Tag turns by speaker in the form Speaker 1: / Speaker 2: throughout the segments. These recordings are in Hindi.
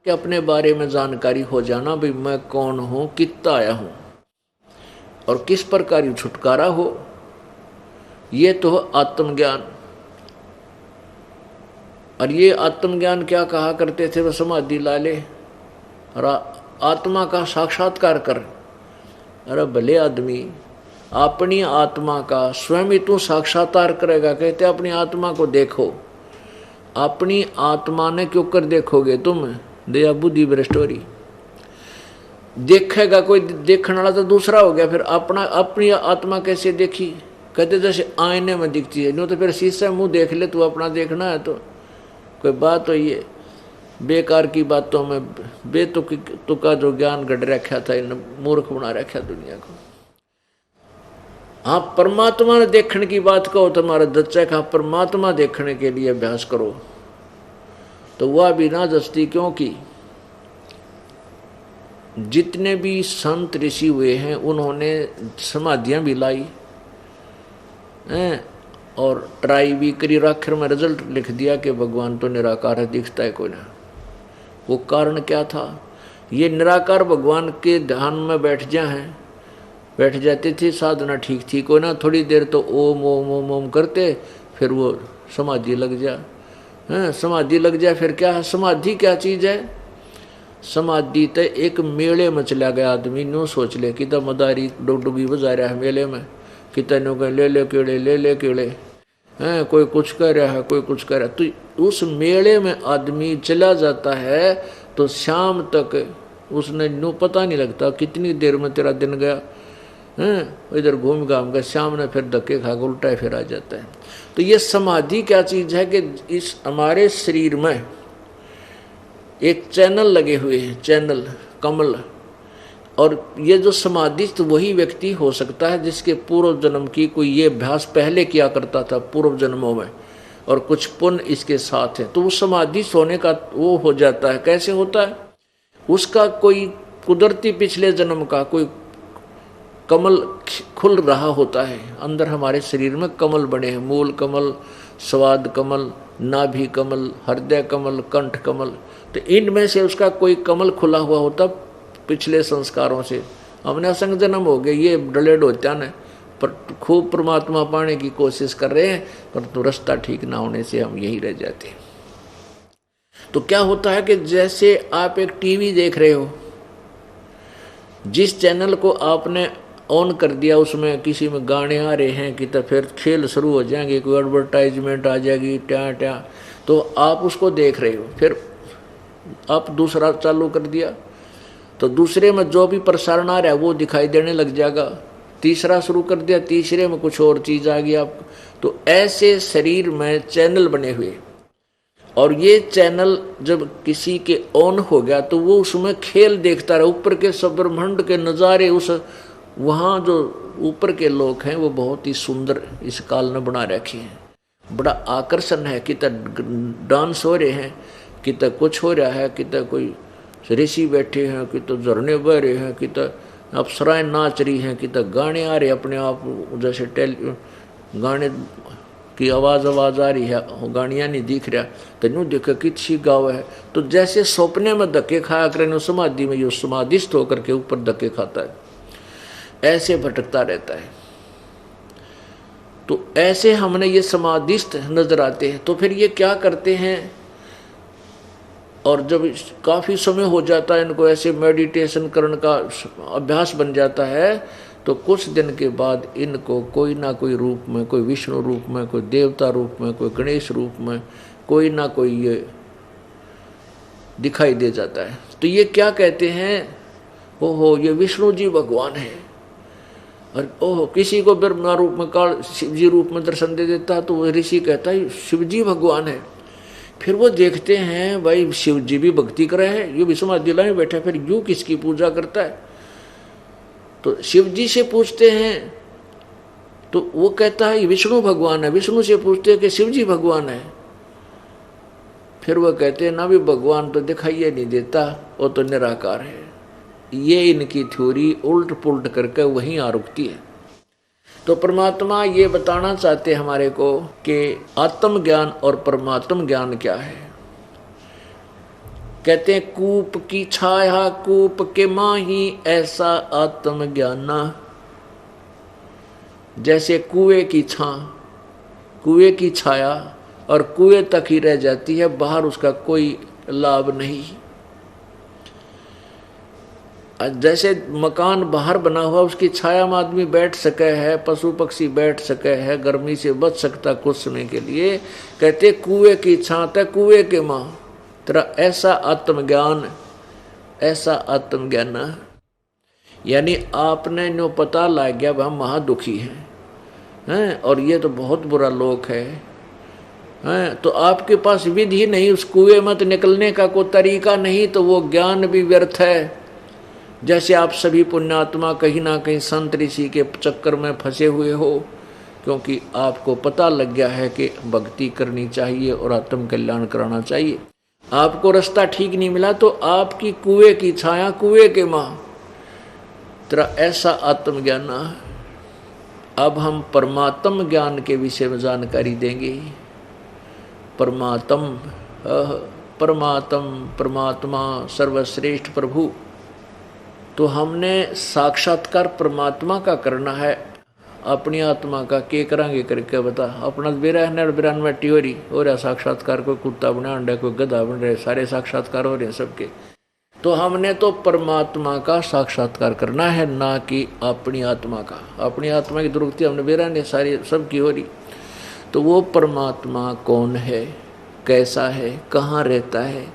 Speaker 1: कि अपने बारे में जानकारी हो जाना, भाई मैं कौन हूं, कितना आया हूं और किस प्रकार छुटकारा हो, ये तो आत्मज्ञान। और ये आत्मज्ञान क्या कहा करते थे वो समाधि ला ले और आत्मा का साक्षात्कार कर। अरे भले आदमी अपनी आत्मा का स्वयं ही तू साक्षात्कार करेगा। कहते अपनी आत्मा को देखो। अपनी आत्मा ने क्यों कर देखोगे तुम, दया बुद्धि भ्रष्ट हो रही। देखेगा कोई, देखने वाला तो दूसरा हो गया। फिर अपनी आत्मा कैसे देखी, कहते जैसे आईने में दिखती है। नहीं तो फिर शीशे मुंह देख ले, तू अपना देखना है तो कोई बात हो। ये बेकार की बातों में बेतुका जो ज्ञान गढ़ रखा था, इन मूर्ख बना रखा दुनिया को। हाँ, परमात्मा ने देखने की बात कहो, तुम्हारा दच्चा का परमात्मा देखने के लिए अभ्यास करो तो वह बिना दस्ती, क्योंकि जितने भी संत ऋषि हुए हैं उन्होंने समाधियां भी लाई हैं और ट्राई भी करी, आखिर में रिजल्ट लिख दिया कि भगवान तो निराकार है, दिखता है कोई ना। वो कारण क्या था, ये निराकार भगवान के ध्यान में बैठ जाते थे, साधना ठीक थी कोई ना। थोड़ी देर तो ओम ओम ओम ओम करते, फिर वो समाधि लग जा। समाधि लग जाए फिर क्या है, समाधि क्या चीज़ है। समाधि तो एक मेले में चला गया आदमी, न्यू सोच ले कि मदारी डुगडुगी बजा रहा है मेले में, कितनों के ले ले केड़े हैं, कोई कुछ कह रहा है, कोई कुछ कह रहा है। तो उस मेले में आदमी चला जाता है तो शाम तक उसने न्यू पता नहीं लगता कितनी देर में तेरा दिन गया। इधर घूम घाम कर शाम ने फिर धक्के खा के उल्टा फिर आ जाता है। तो ये समाधि क्या चीज़ है कि इस हमारे शरीर में एक चैनल लगे हुए हैं, चैनल कमल। और ये जो समाधिस्थ वही व्यक्ति हो सकता है जिसके पूर्व जन्म की कोई ये अभ्यास पहले किया करता था पूर्व जन्मों में, और कुछ पुण्य इसके साथ है, तो वो समाधिस्थ होने का वो हो जाता है। कैसे होता है, उसका कोई कुदरती पिछले जन्म का कोई कमल खुल रहा होता है। अंदर हमारे शरीर में कमल बने हैं, मूल कमल, स्वाद कमल, नाभि कमल, हृदय कमल, कंठ कमल। तो इनमें से उसका कोई कमल खुला हुआ होता पिछले संस्कारों से। हमने असंग जन्म हो गए, ये डलेड होता न, पर खूब परमात्मा पाने की कोशिश कर रहे हैं, पर तो रास्ता ठीक ना होने से हम यही रह जाते हैं। तो क्या होता है कि जैसे आप एक टीवी देख रहे हो, जिस चैनल को आपने ऑन कर दिया उसमें किसी में गाने आ रहे हैं कि तो फिर खेल शुरू हो जाएंगे, कोई एडवर्टाइजमेंट आ जाएगी ट्या ट्या, तो आप उसको देख रहे हो। फिर आप दूसरा चालू कर दिया तो दूसरे में जो भी प्रसारण आ रहा है वो दिखाई देने लग जाएगा। तीसरा शुरू कर दिया, तीसरे में कुछ और चीज़ आ गई आपको। तो ऐसे शरीर में चैनल बने हुए, और ये चैनल जब किसी के ऑन हो गया तो वो उसमें खेल देखता रहा, ऊपर के सब ब्रह्मांड के नज़ारे। उस वहाँ जो ऊपर के लोग हैं वो बहुत ही सुंदर इस काल ने बना रखे हैं, बड़ा आकर्षण है। कि डांस हो रहे हैं, कि कुछ हो रहा है, कि कोई ऋषि बैठे हैं, कि झरने बह रहे हैं, कि अप्सराएं नाच रही हैं, कि गाने आ रहे अपने आप, जैसे गाने की आवाज़ आ रही है, गानियाँ नहीं दिख रहा तो यूँ देखा किसी गाँव है। तो जैसे सपने में धक्के खाया करें समाधि में, यो समाधिस्थ होकर के ऊपर धक्के खाता है, ऐसे भटकता रहता है। तो ऐसे हमने ये समाधिस्थ नजर आते हैं। तो फिर ये क्या करते हैं, और जब काफ़ी समय हो जाता है इनको ऐसे मेडिटेशन करने का अभ्यास बन जाता है, तो कुछ दिन के बाद इनको कोई ना कोई रूप में, कोई विष्णु रूप में, कोई देवता रूप में, कोई गणेश रूप में, कोई ना कोई ये दिखाई दे जाता है। तो ये क्या कहते हैं, ओहो ये विष्णु जी भगवान है। और ओहो किसी को ब्रह्मा रूप में, काल शिव जी रूप में दर्शन दे देता है तो वो ऋषि कहता है शिव जी भगवान है। फिर वो देखते हैं भाई शिव जी भी भक्ति कर रहे हैं, ये भी समाधि में बैठा, फिर यूँ किसकी पूजा करता है। तो शिव जी से पूछते हैं तो वो कहता है विष्णु भगवान है। विष्णु से पूछते हैं कि शिव जी भगवान है। फिर वो कहते हैं ना भी भगवान तो दिखाई नहीं देता, वो तो निराकार है। ये इनकी थ्योरी उल्ट पुल्ट करके वहीं आ रुकती है। तो परमात्मा ये बताना चाहते हमारे को कि आत्म ज्ञान और परमात्म ज्ञान क्या है। कहते हैं कूप की छाया कूप के माही ऐसा आत्मज्ञाना। जैसे कुएं की कुएं की छाया और कुएं तक ही रह जाती है, बाहर उसका कोई लाभ नहीं। जैसे मकान बाहर बना हुआ उसकी छाया में आदमी बैठ सके है, पशु पक्षी बैठ सके है, गर्मी से बच सकता कुछ समय के लिए। कहते कुएं की छात है कुएं के माँ तेरा ऐसा आत्मज्ञान, ऐसा आत्मज्ञान। यानी आपने नो पता लग गया हम महादुखी हैं और ये तो बहुत बुरा लोक है, तो आपके पास विधि नहीं, उस कुएं मत निकलने का कोई तरीका नहीं, तो वो ज्ञान भी व्यर्थ है। जैसे आप सभी पुण्यात्मा कहीं ना कहीं संत ऋषि के चक्कर में फंसे हुए हो, क्योंकि आपको पता लग गया है कि भक्ति करनी चाहिए और आत्म कल्याण कराना चाहिए। आपको रास्ता ठीक नहीं मिला तो आपकी कुएं की छाया कुएं के माँ तेरा ऐसा आत्मज्ञान। अब हम परमात्म ज्ञान के विषय में जानकारी देंगे। परमात्मा सर्वश्रेष्ठ प्रभु। तो हमने साक्षात्कार परमात्मा का करना है, अपनी आत्मा का के करांगे करके बता। अपना बिरानवे टियोरी हो रहा साक्षात्कार, कोई कुत्ता बना अंडा कोई गधा बन रहे, सारे साक्षात्कार हो रहे हैं सबके। तो हमने तो परमात्मा का साक्षात्कार करना है, ना कि अपनी आत्मा का। अपनी आत्मा की दुर्गति हमने बिराने सारी सबकी हो रही। तो वो परमात्मा कौन है, कैसा है, कहाँ रहता है,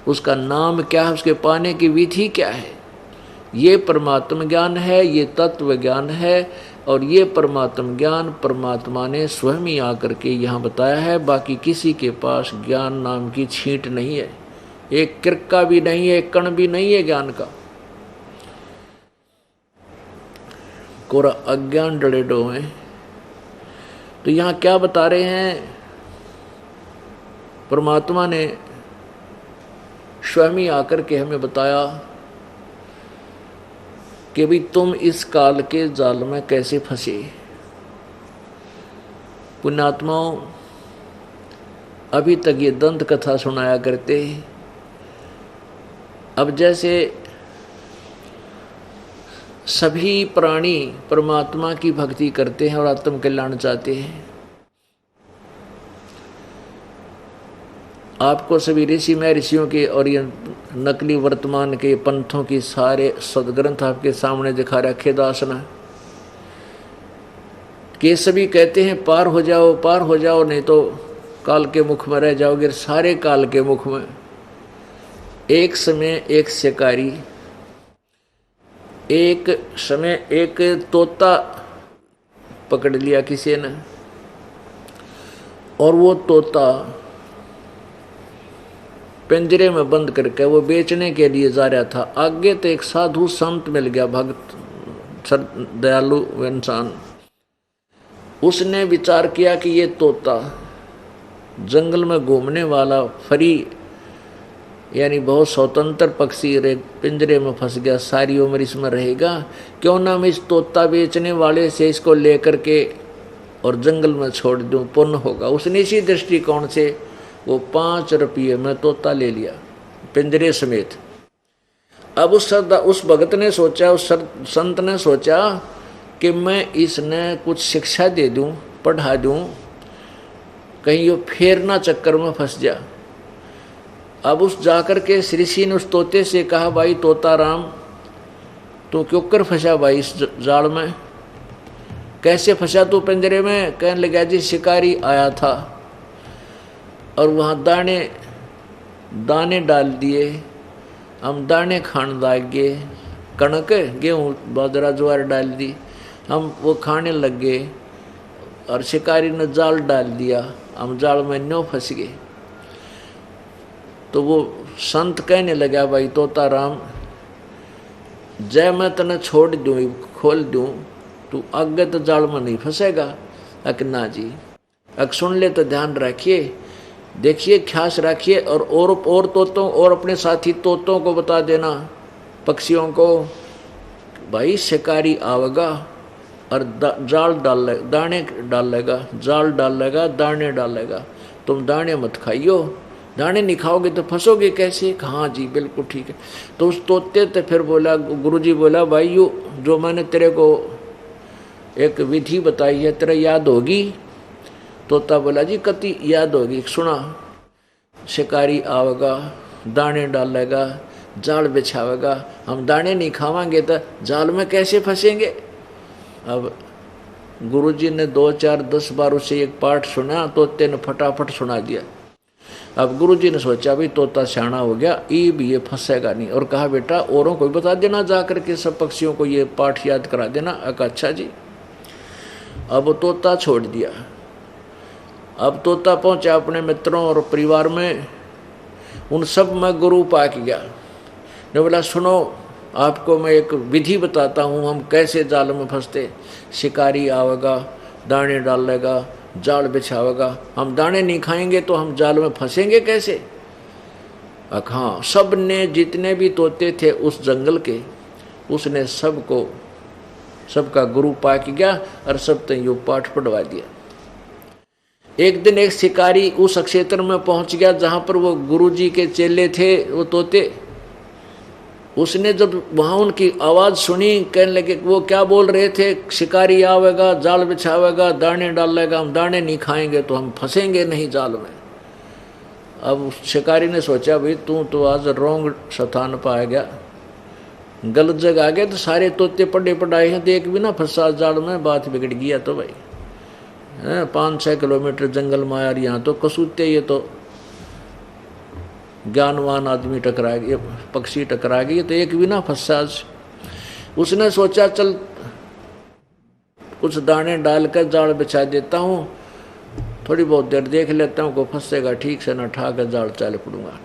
Speaker 1: उसका नाम क्या है, उसके पाने की विधि क्या है, ये परमात्म ज्ञान है, ये तत्व ज्ञान है। और ये परमात्म ज्ञान परमात्मा ने स्वयं ही आकर के यहाँ बताया है। बाकी किसी के पास ज्ञान नाम की छींट नहीं है, एक किरका भी नहीं है, एक कण भी नहीं है ज्ञान का। कोरा अज्ञान डरे डो है। तो यहाँ क्या बता रहे हैं, परमात्मा ने स्वयं ही आकर के हमें बताया कि भाई तुम इस काल के जाल में कैसे फंसे। पुण्यात्माओं, अभी तक ये दंत कथा सुनाया करते। अब जैसे सभी प्राणी परमात्मा की भक्ति करते हैं और आत्म कल्याण चाहते हैं। आपको सभी ऋषि महर्षियों के और ये नकली वर्तमान के पंथों की सारे सदग्रंथ आपके सामने दिखा रखे दास ने, कि सभी कहते हैं पार हो जाओ नहीं तो काल के मुख में रह जाओगे। सारे काल के मुख में एक समय एक शिकारी, एक समय एक तोता पकड़ लिया किसी ने, और वो तोता पिंजरे में बंद करके वो बेचने के लिए जा रहा था। आगे तो एक साधु संत मिल गया, भक्त दयालु इंसान। उसने विचार किया कि ये तोता जंगल में घूमने वाला फ्री यानी बहुत स्वतंत्र पक्षी पिंजरे में फंस गया, सारी उम्र इसमें रहेगा, क्यों ना मैं इस तोता बेचने वाले से इसको लेकर के और जंगल में छोड़ दूं, पुण्य होगा। उसने इसी दृष्टिकोण से वो 5 रुपये में तोता ले लिया पिंजरे समेत। अब उस भगत ने सोचा, उस संत ने सोचा कि मैं इसने कुछ शिक्षा दे दूं, पढ़ा दूं, कहीं वो फेर ना चक्कर में फंस जा। अब उस जाकर के श्री ऋषि ने उस तोते से कहा, भाई तोता राम तू क्यों कर फंसा भाई इस जाल में, कैसे फंसा तू पिंजरे में। कहने लगा जी शिकारी आया था और वहाँ दाने डाल दिए, हम दाने खाने लग गए, कणक गेहूँ बाजरा ज्वार डाल दी, हम वो खाने लग गए और शिकारी ने जाल डाल दिया, हम जाल में न्यों फंस गए। तो वो संत कहने लगा, भाई तोता राम जय मैं तने छोड़ दूँ खोल दूँ, तू आगे तो जाल में नहीं फंसेगा। अक ना जी, अक सुन ले तो ध्यान रखिए, देखिए ख्यास रखिए और तोतों और अपने साथी तोतों को बता देना, पक्षियों को, भाई शिकारी आवेगा और जाल दाने डालेगा, जाल डालेगा, दाने डालेगा, तुम दाने मत खाइयो, दाने नहीं खाओगे तो फंसोगे कैसे? हाँ जी बिल्कुल ठीक है। तो उस तोते तो फिर बोला, गुरुजी बोला, भाई यो जो मैंने तेरे को एक विधि बताई है तेरा याद होगी? तोता बोला, जी कति याद होगी, सुना। शिकारी आवेगा, दाने डालेगा, जाल बिछावेगा, हम दाने नहीं खावांगे तो जाल में कैसे फंसेंगे? अब गुरुजी ने 2 4 10 बार उसे एक पाठ सुना, तोते ने फटाफट सुना दिया। अब गुरुजी ने सोचा भी तोता सियाना हो गया, ये फंसेगा नहीं, और कहा बेटा औरों को भी बता देना, जाकर के सब पक्षियों को ये पाठ याद करा देना। अच्छा जी। अब तोता छोड़ दिया। अब तोता पहुंचा अपने मित्रों और परिवार में, उन सब में गुरु पाक गया ने बोला, सुनो आपको मैं एक विधि बताता हूँ, हम कैसे जाल में फंसते। शिकारी आवेगा, दाने डालेगा, जाल बिछावेगा, हम दाने नहीं खाएंगे तो हम जाल में फंसेंगे कैसे? हाँ, सब ने जितने भी तोते थे उस जंगल के, उसने सबका गुरु पाक गया और सब तय पाठ पढ़वा दिया। एक दिन एक शिकारी उस क्षेत्र में पहुंच गया जहां पर वो गुरुजी के चेले थे, वो तोते। उसने जब वहां उनकी आवाज सुनी, कहने लगे, वो क्या बोल रहे थे, शिकारी आवेगा, जाल बिछावेगा, दाने डालेगा, हम दाने नहीं खाएंगे तो हम फंसेंगे नहीं जाल में। अब शिकारी ने सोचा, भाई तू तो आज रोंग स्थान पर आ गया, गलत जगह आ गया, तो सारे तोते पढ़े पढ़ाए हैं, तो एक भी ना फंसा जाल में, बात बिगड़ गया। तो भाई 5-6 किलोमीटर जंगल में आया, यहाँ तो कसूते, ये तो ज्ञानवान आदमी टकरा गए, पक्षी टकरा गए, तो एक भी ना फंसा। उसने सोचा चल कुछ दाने डालकर जाल बिछा देता हूँ, थोड़ी बहुत देर देख लेता हूँ, को फंसेगा ठीक से, न ठा कर जाल चल पड़ूंगा।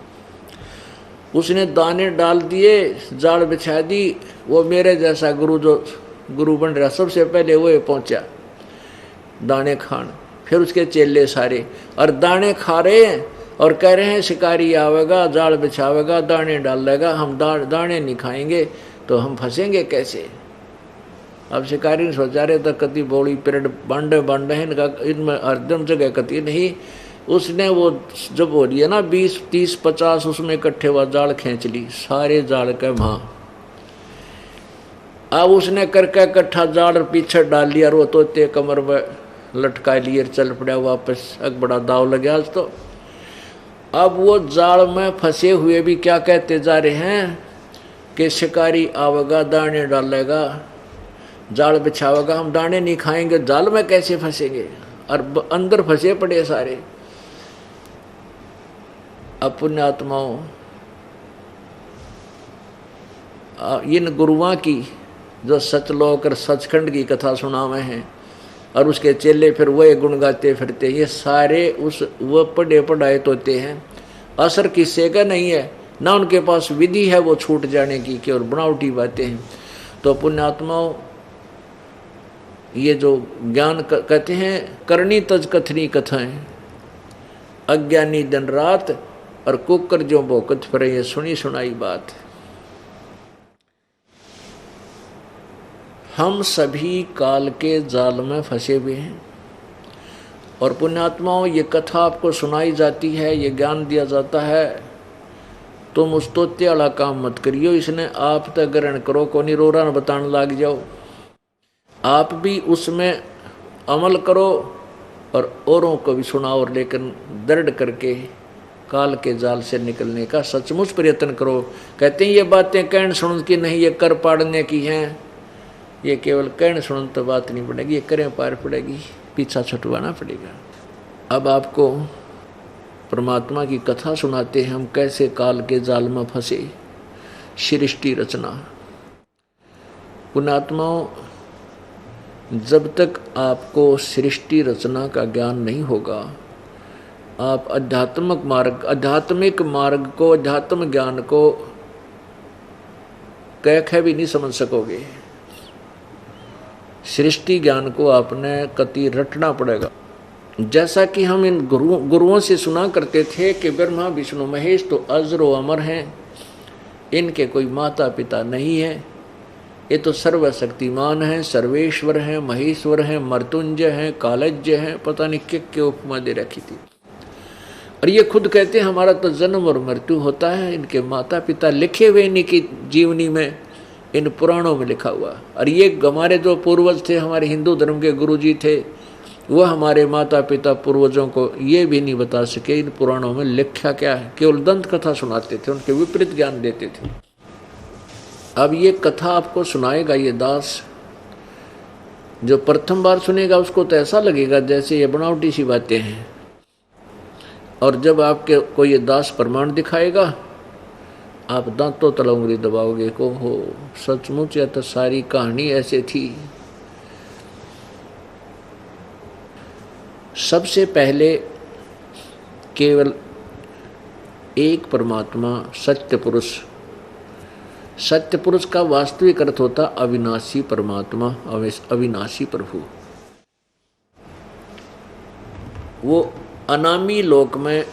Speaker 1: उसने दाने डाल दिए, जाल बिछा दी। वो मेरे जैसा गुरु बन रहा, सबसे पहले वो पहुंचा दाने खान, फिर उसके चेले सारे, और दाने खा रहे हैं और कह रहे हैं शिकारी आवेगा, जाल बिछावेगा, दाने डालेगा, हम दाने नहीं खाएंगे तो हम फंसेंगे कैसे? अब शिकारी ने सोचा, रहे तो कति बोली पीरियड बांडे हैं, इनमें हरदम जगह कति नहीं। उसने वो जब हो रही है ना 20 30 50 उसमें इकट्ठे हुआ जाल खींच ली, सारे जाल के वहां। अब उसने करके इकट्ठा जाल पीछे डाल लिया, और वो तोते कमर में लटका लिए चल पड़ा वापस। अब बड़ा दाव लगा आज तो। अब वो जाल में फंसे हुए भी क्या कहते जा रहे हैं कि शिकारी आवेगा, दाने डालेगा, जाल बिछावेगा, हम दाने नहीं खाएंगे, जाल में कैसे फंसेंगे? और अंदर फंसे पड़े सारे। अब पुण्यात्माओं, इन गुरुओं की जो सचलोक और सचखंड की कथा सुनावे हैं, और उसके चेले फिर वही गुण गाते फिरते, ये सारे वो पढ़े पढ़ाए तोते हैं। असर किस्से का नहीं है, ना उनके पास विधि है वो छूट जाने की, केवल बनावटी बातें हैं। तो पुण्यात्माओं, ये जो ज्ञान कहते हैं, करनी तज कथनी कथाएं, अज्ञानी दिन रात और कुकर जो भोकत फिरे, ये सुनी सुनाई बात। हम सभी काल के जाल में फंसे हुए हैं, और पुण्यात्माओं ये कथा आपको सुनाई जाती है, ये ज्ञान दिया जाता है, तुम उस तोते वाला काम मत करियो, इसने आप तक ग्रहण करो, को नहीं रोरा न बताने लग जाओ। आप भी उसमें अमल करो और औरों को भी सुनाओ, और लेकिन दृढ़ करके काल के जाल से निकलने का सचमुच प्रयत्न करो। कहते हैं ये बातें कहने सुन की नहीं, ये कर पाड़ने की हैं। ये केवल कहने सुन तो बात नहीं पड़ेगी, ये करें पार पड़ेगी, पीछा छुटवाना पड़ेगा। अब आपको परमात्मा की कथा सुनाते हैं, हम कैसे काल के जाल में फंसे। सृष्टि रचना। पुण्यात्माओं, जब तक आपको सृष्टि रचना का ज्ञान नहीं होगा, आप आध्यात्मिक मार्ग को, अध्यात्म ज्ञान को कह भी नहीं समझ सकोगे। सृष्टि ज्ञान को आपने कति रटना पड़ेगा। जैसा कि हम इन गुरुओं से सुना करते थे कि ब्रह्मा विष्णु महेश तो अजरो अमर हैं, इनके कोई माता पिता नहीं है, ये तो सर्वशक्तिमान हैं, सर्वेश्वर हैं, महेश्वर हैं, मर्तुंजय हैं, कालज्य हैं, पता नहीं क्या उपमा दे रखी थी। और ये खुद कहते हैं हमारा तो जन्म और मृत्यु होता है, इनके माता पिता लिखे हुए इन्हीं की जीवनी में, इन पुराणों में लिखा हुआ। और ये हमारे जो पूर्वज थे, हमारे हिंदू धर्म के गुरुजी थे, वह हमारे माता पिता पूर्वजों को ये भी नहीं बता सके इन पुराणों में लिखा क्या है, केवल दंत कथा सुनाते थे, उनके विपरीत ज्ञान देते थे। अब ये कथा आपको सुनाएगा ये दास, जो प्रथम बार सुनेगा उसको तो ऐसा लगेगा जैसे ये बनावटी सी बातें हैं, और जब आपके को ये दास प्रमाण दिखाएगा आप दांतों तले उंगली दबाओगे को हो सचमुच या तो सारी कहानी ऐसे थी। सबसे पहले केवल एक परमात्मा सत्य पुरुष, सत्य पुरुष का वास्तविक अर्थ होता अविनाशी परमात्मा, अविनाशी प्रभु। वो अनामी लोक में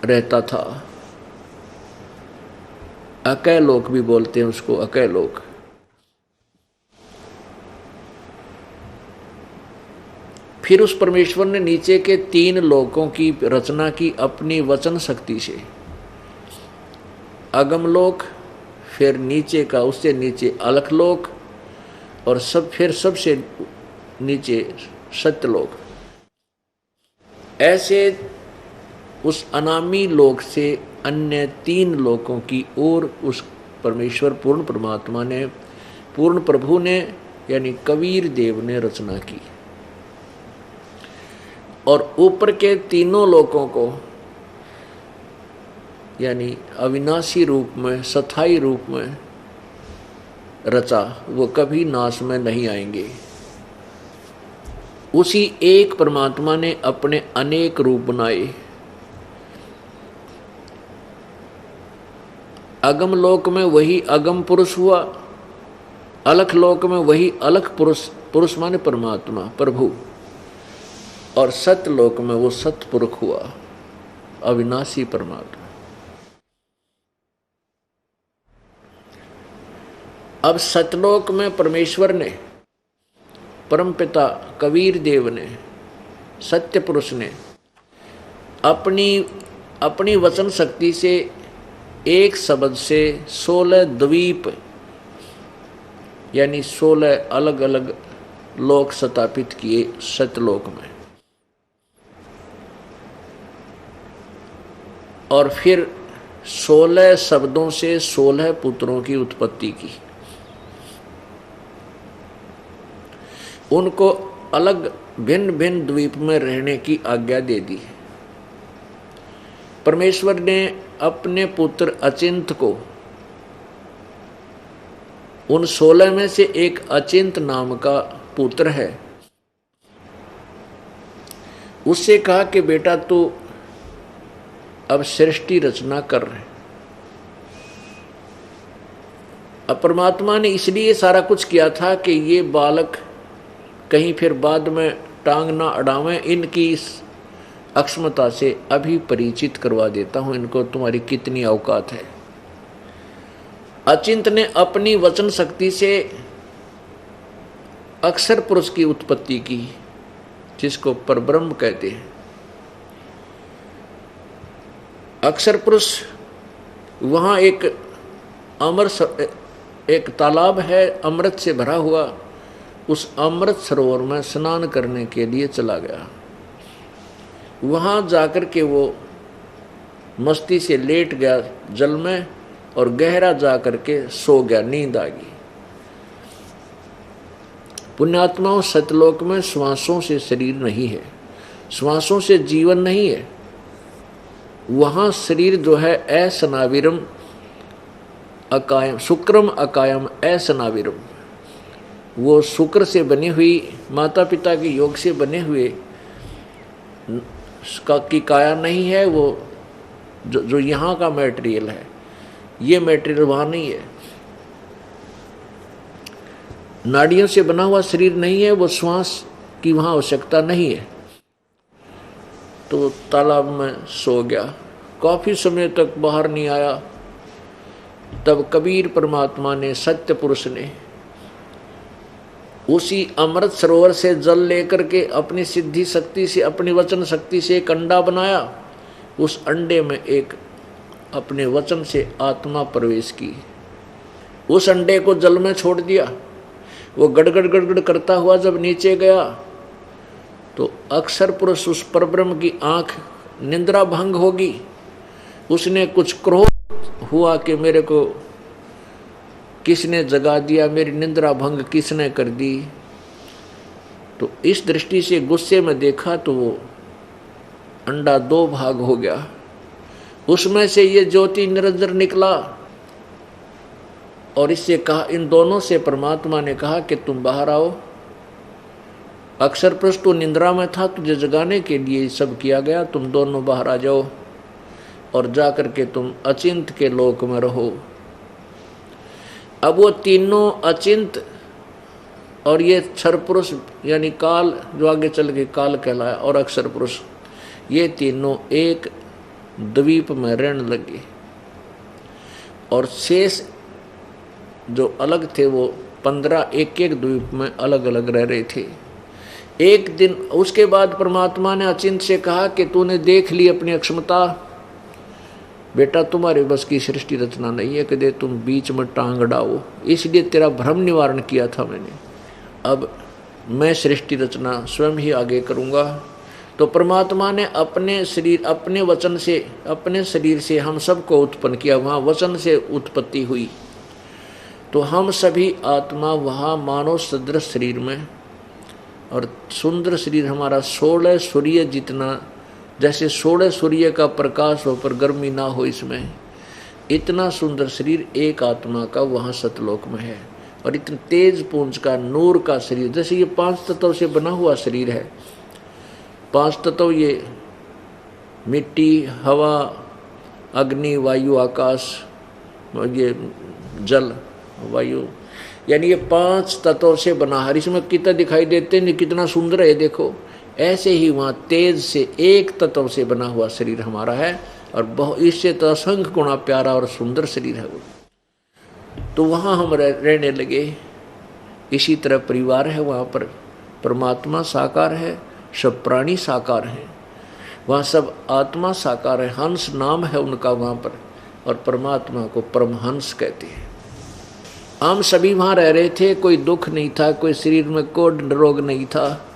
Speaker 1: रहता था, अकय लोक भी बोलते हैं उसको, अकय लोक। फिर उस परमेश्वर ने नीचे के 3 लोकों की रचना की अपनी वचन शक्ति से। अगम लोक, फिर नीचे का उससे नीचे अलख लोक, और फिर सबसे नीचे सत्यलोक। ऐसे उस अनामी लोक से अन्य 3 लोकों की ओर उस परमेश्वर पूर्ण परमात्मा ने, पूर्ण प्रभु ने यानी कबीर देव ने रचना की। और ऊपर के 3 लोकों को यानी अविनाशी रूप में, स्थायी रूप में रचा, वो कभी नाश में नहीं आएंगे। उसी एक परमात्मा ने अपने अनेक रूप बनाए। अगम लोक में वही अगम पुरुष हुआ, अलख लोक में वही अलख पुरुष, पुरुष माने परमात्मा प्रभु, और सत्य लोक में वो सतपुरुष हुआ अविनाशी परमात्मा। अब सतलोक में परमेश्वर ने, परमपिता कबीर देव ने, सत्य पुरुष ने अपनी वचन शक्ति से एक शब्द से 16 द्वीप यानी 16 अलग अलग लोक स्थापित किए सतलोक में। और फिर 16 शब्दों से 16 पुत्रों की उत्पत्ति की। उनको अलग भिन्न भिन्न द्वीप में रहने की आज्ञा दे दी। परमेश्वर ने अपने पुत्र अचिंत को, उन 16 में से एक अचिंत नाम का पुत्र है, उससे कहा कि बेटा तू अब सृष्टि रचना कर रहे। अब परमात्मा ने इसलिए सारा कुछ किया था कि ये बालक कहीं फिर बाद में टांग ना अड़ावें, इनकी इस अक्षमता से अभी परिचित करवा देता हूं इनको, तुम्हारी कितनी औकात है। अचिंत ने अपनी वचन शक्ति से अक्षर पुरुष की उत्पत्ति की, जिसको परब्रह्म कहते हैं। अक्षर पुरुष वहां एक तालाब है अमृत से भरा हुआ, उस अमृत सरोवर में स्नान करने के लिए चला गया। वहां जाकर के वो मस्ती से लेट गया जल में और गहरा जाकर के सो गया, नींद आ गई। पुण्यात्माओं, सतलोक में श्वासों से शरीर नहीं है, श्वासों से जीवन नहीं है। वहां शरीर जो है असनाविरम अकायम, शुक्रम अकायम असनाविरम, वो शुक्र से बनी हुई, माता पिता के योग से बने हुए की काया नहीं है। वो जो यहाँ का मटेरियल है, ये मटेरियल वहाँ नहीं है। नाड़ियों से बना हुआ शरीर नहीं है, वो श्वास की वहाँ आवश्यकता नहीं है। तो तालाब में सो गया, काफी समय तक बाहर नहीं आया। तब कबीर परमात्मा ने, सत्य पुरुष ने उसी अमृत सरोवर से जल लेकर के अपनी सिद्धि शक्ति से, अपनी वचन शक्ति से एक अंडा बनाया। उस अंडे में एक अपने वचन से आत्मा प्रवेश की। उस अंडे को जल में छोड़ दिया। वो गड़गड़ गड़गड़ करता हुआ जब नीचे गया तो अक्षर पुरुष उस परब्रह्म की आंख निंद्रा भंग होगी। उसने कुछ क्रोध हुआ कि मेरे को किसने जगा दिया, मेरी निंद्रा भंग किसने कर दी। तो इस दृष्टि से गुस्से में देखा तो वो अंडा दो भाग हो गया। उसमें से ये ज्योति निरंजन निकला और इससे कहा, इन दोनों से परमात्मा ने कहा कि तुम बाहर आओ। अक्षर पुरुष तो निंद्रा में था, तुझे जगाने के लिए सब किया गया, तुम दोनों बाहर आ जाओ और जाकर के तुम अचिंत के लोक में रहो। अब वो तीनों अचिंत और ये क्षर पुरुष यानी काल जो आगे चल के काल कहलाया और अक्षर पुरुष, ये तीनों एक द्वीप में रहने लगे और शेष जो अलग थे वो 15 एक एक द्वीप में अलग अलग रह रहे थे। एक दिन उसके बाद परमात्मा ने अचिंत से कहा कि तूने देख ली अपनी अक्षमता, बेटा तुम्हारे बस की सृष्टि रचना नहीं है कि दे तुम बीच में टांग अड़ाओ, इसलिए तेरा भ्रम निवारण किया था मैंने। अब मैं सृष्टि रचना स्वयं ही आगे करूँगा। तो परमात्मा ने अपने शरीर, अपने वचन से, अपने शरीर से हम सबको उत्पन्न किया। वहाँ वचन से उत्पत्ति हुई तो हम सभी आत्मा वहाँ मानव सदृश शरीर में, और सुंदर शरीर हमारा 16 सूर्य जितना, जैसे 16 सूर्य का प्रकाश हो पर गर्मी ना हो इसमें, इतना सुंदर शरीर एक आत्मा का वहाँ सतलोक में है। और इतने तेज पुंज का नूर का शरीर, जैसे ये 5 तत्वों से बना हुआ शरीर है। 5 तत्व ये मिट्टी, हवा, अग्नि, वायु, आकाश, ये जल, वायु, यानी ये 5 तत्वों से बना है। इसमें कितना दिखाई देते हैं, कितना सुंदर है देखो। ऐसे ही वहाँ तेज से एक तत्व से बना हुआ शरीर हमारा है और बहुत इससे तो असंख्य गुणा प्यारा और सुंदर शरीर है वो। तो वहाँ हम रहने लगे। इसी तरह परिवार है, वहाँ पर परमात्मा साकार है, सब प्राणी साकार हैं, वहाँ सब आत्मा साकार है। हंस नाम है उनका वहाँ पर, और परमात्मा को परमहंस कहते हैं। हम सभी वहाँ रह रहे थे, कोई दुख नहीं था, कोई शरीर में कोई रोग नहीं था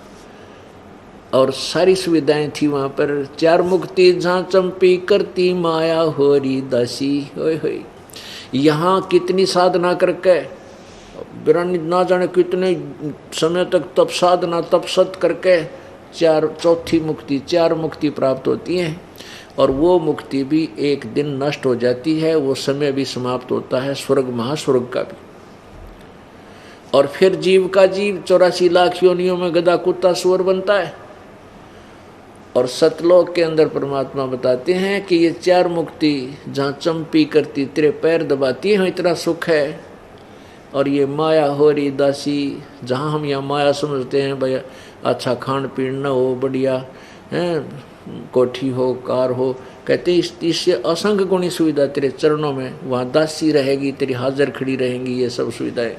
Speaker 1: और सारी सुविधाएं थी वहाँ पर। 4 मुक्ति जहाँ चंपी करती माया होरी दासी। होय होय, यहाँ कितनी साधना करके बिरानी ना जाने कितने समय तक तप साधना तपसत करके चौथी मुक्ति, 4 मुक्ति प्राप्त होती हैं। और वो मुक्ति भी एक दिन नष्ट हो जाती है, वो समय भी समाप्त होता है, स्वर्ग महास्वर्ग का भी। और फिर जीव का जीव 84 लाख योनियों में गधा कुत्ता सुअर बनता है। और सतलोक के अंदर परमात्मा बताते हैं कि ये 4 मुक्ति जहाँ चंपी करती तेरे पैर दबाती है इतना सुख है। और ये माया हो रही दासी, जहाँ हम यहाँ माया समझते हैं भाई अच्छा खान पीन न हो, बढ़िया है, कोठी हो, कार हो, कहते इससे असंख्य गुणी सुविधा तेरे चरणों में, वहाँ दासी रहेगी, तेरी हाजिर खड़ी रहेंगी, ये सब सुविधाएं।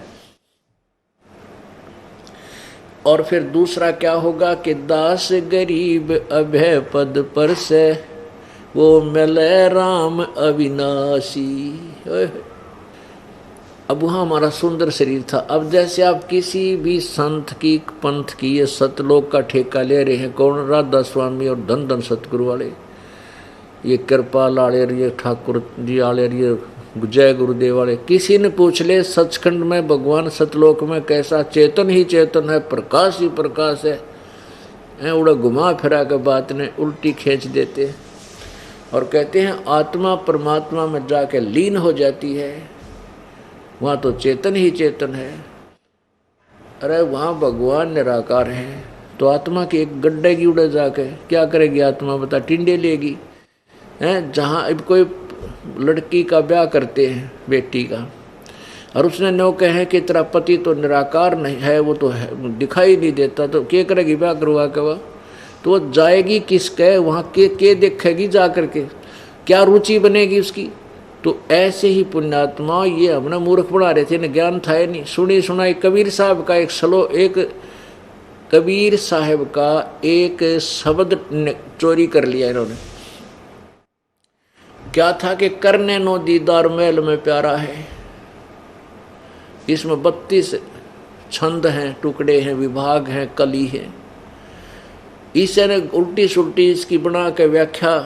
Speaker 1: और फिर दूसरा क्या होगा कि दास गरीब अभय पद पर से वो मिले राम अविनाशी। अब वहाँ हमारा सुंदर शरीर था। अब जैसे आप किसी भी संत की, पंथ की, ये सतलोक का ठेका ले रहे हैं, कौन? राधा स्वामी और धन धन सतगुरु वाले, ये कृपाल वाले, ये ठाकुर जी वाले, ये जय गुरुदेव वाले। किसी ने पूछ ले सचखंड में भगवान सतलोक में कैसा? चेतन ही चेतन है, प्रकाश ही प्रकाश है। उड़ा घुमा फिरा के बात ने उल्टी खींच देते और कहते हैं आत्मा परमात्मा में जाके लीन हो जाती है, वहाँ तो चेतन ही चेतन है। अरे वहाँ भगवान निराकार है, तो आत्मा की एक गड्ढे की उड़े जाके क्या करेगी आत्मा? बता, टिंडे लेगी हैं। जहाँ अब कोई लड़की का ब्याह करते हैं, बेटी का, और उसने नो कहे कि तेरा पति तो निराकार नहीं है, वो तो है, दिखाई नहीं देता, तो क्या करेगी ब्याह करवा के? वह तो वो जाएगी किसके वहाँ के देखेगी जा करके? क्या रुचि बनेगी उसकी? तो ऐसे ही पुण्यात्मा ये हमने मूर्ख बना रहे थे, न ज्ञान था नहीं। सुनी सुनाई कबीर साहब का कबीर साहब का एक शब्द चोरी कर लिया इन्होंने। क्या था कि करने नो दीदार महल में प्यारा है। इसमें 32 छंद हैं, टुकड़े हैं, विभाग हैं, कली है। ईश्वर ने उल्टी सुल्टी इसकी बना के व्याख्या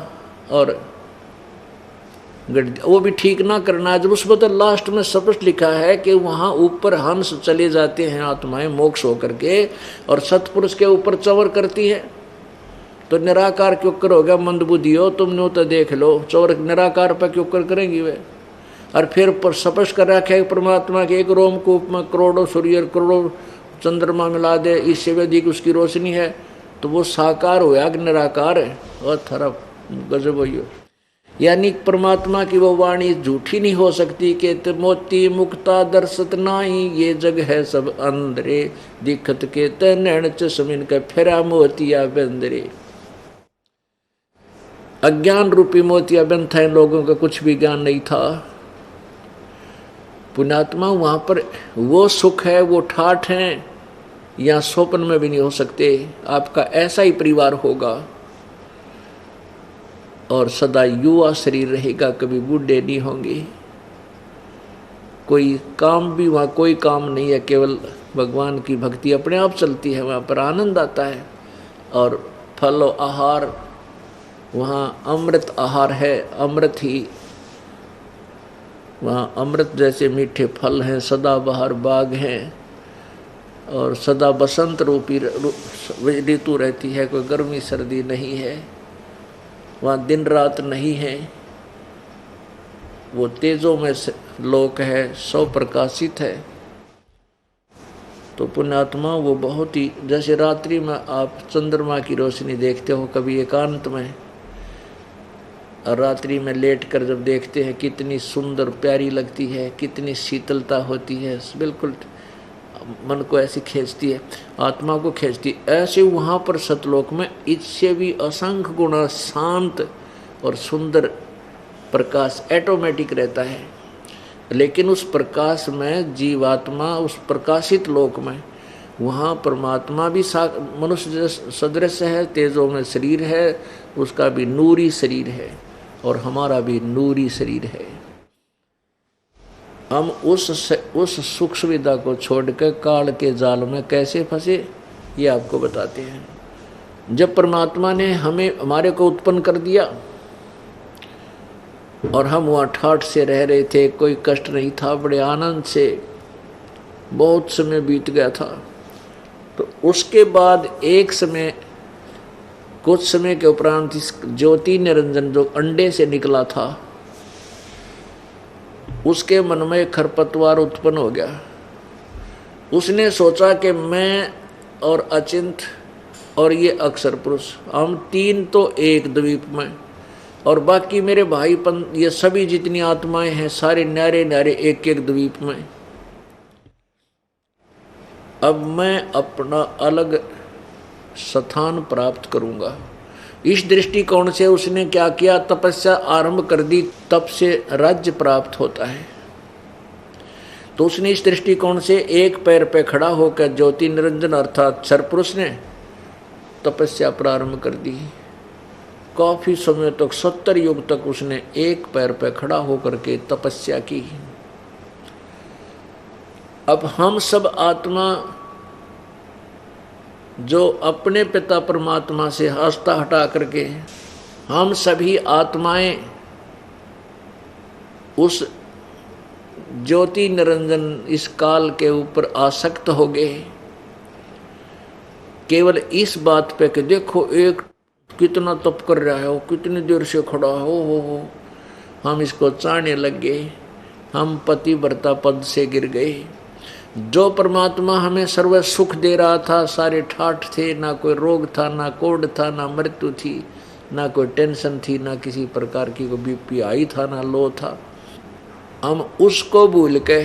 Speaker 1: और वो भी ठीक ना करना। जब उस बदल लास्ट में स्पष्ट लिखा है कि वहाँ ऊपर हंस चले जाते हैं आत्माएं मोक्ष होकर के, और सतपुरुष के ऊपर चवर करती है। तो निराकार क्यों करोगे मंदबुद्धि हो तुमने, तो देख लो चवर निराकार पर क्यों करेंगी वे। और फिर स्पष्ट कर रखा है परमात्मा के एक रोमकूप में करोड़ों सूर्य करोड़ों चंद्रमा मिला दे, इससे भी अधिक उसकी रोशनी है, तो वो साकार होया कि निराकार है। और थरा गजब हो। यानी परमात्मा की वो वाणी झूठी नहीं हो सकती कि मोती मुक्ता दर्शत नाई, ये जग है सब अंधरे, दिखत के तैन चमिन के फेरा मोतिया बंदरे। अज्ञान रूपी मोतिया बंद था, इन लोगों का कुछ भी ज्ञान नहीं था। पुण्यात्मा वहां पर वो सुख है, वो ठाठ है, या स्वप्न में भी नहीं हो सकते। आपका ऐसा ही परिवार होगा और सदा युवा शरीर रहेगा, कभी बूढ़े नहीं होंगे। कोई काम भी वहाँ कोई काम नहीं है, केवल भगवान की भक्ति अपने आप चलती है, वहाँ पर आनंद आता है। और फल और आहार वहाँ अमृत आहार है, अमृत ही वहाँ अमृत जैसे मीठे फल हैं, सदाबहार बाग हैं, और सदा बसंत रूपी ऋतु रहती है, कोई गर्मी सर्दी नहीं है। वहाँ दिन रात नहीं है, वो तेजों में लोक है, सौ प्रकाशित है। तो पुण्यात्मा वो बहुत ही, जैसे रात्रि में आप चंद्रमा की रोशनी देखते हो कभी एकांत में, और रात्रि में लेटकर जब देखते हैं कितनी सुंदर प्यारी लगती है, कितनी शीतलता होती है, बिल्कुल मन को ऐसी खींचती है, आत्मा को खींचती। ऐसे वहाँ पर सतलोक में इससे भी असंख्य गुना शांत और सुंदर प्रकाश ऑटोमेटिक रहता है। लेकिन उस प्रकाश में जीवात्मा, उस प्रकाशित लोक में वहाँ परमात्मा भी मनुष्य सदृश है, तेजों में शरीर है, उसका भी नूरी शरीर है, और हमारा भी नूरी शरीर है। हम उस सुख सुविधा को छोड़कर काल के जाल में कैसे फंसे, ये आपको बताते हैं। जब परमात्मा ने हमारे को उत्पन्न कर दिया और हम वहाँ ठाठ से रह रहे थे, कोई कष्ट नहीं था, बड़े आनंद से बहुत समय बीत गया था। तो उसके बाद एक समय, कुछ समय के उपरांत इस ज्योति निरंजन जो अंडे से निकला था, उसके मन में खरपतवार उत्पन्न हो गया। उसने सोचा कि मैं और अचिंत और ये अक्षर पुरुष, हम तीन तो एक द्वीप में, और बाकी मेरे भाईपन ये सभी जितनी आत्माएं हैं सारे न्यारे न्यारे एक एक द्वीप में। अब मैं अपना अलग स्थान प्राप्त करूंगा। इस दृष्टिकोण से उसने क्या किया, तपस्या आरंभ कर दी। तप से राज्य प्राप्त होता है। तो उसने इस दृष्टिकोण से एक पैर पे खड़ा होकर ज्योति निरंजन अर्थात अक्षर पुरुष ने तपस्या प्रारंभ कर दी। काफी समय तक 70 युग तक उसने एक पैर पे खड़ा होकर के तपस्या की। अब हम सब आत्मा जो अपने पिता परमात्मा से आस्था हटा करके, हम सभी आत्माएं उस ज्योति निरंजन इस काल के ऊपर आसक्त हो गए, केवल इस बात पे कि देखो एक कितना तप कर रहा है, वो कितनी देर से खड़ा हो। हम इसको चाहने लग गए, हम पतिव्रता पद से गिर गए। जो परमात्मा हमें सर्व सुख दे रहा था, सारे ठाठ थे, ना कोई रोग था, ना कोढ़ था, ना मृत्यु थी, ना कोई टेंशन थी, ना किसी प्रकार की कोई बीपी आई था, ना लो था। हम उसको भूल के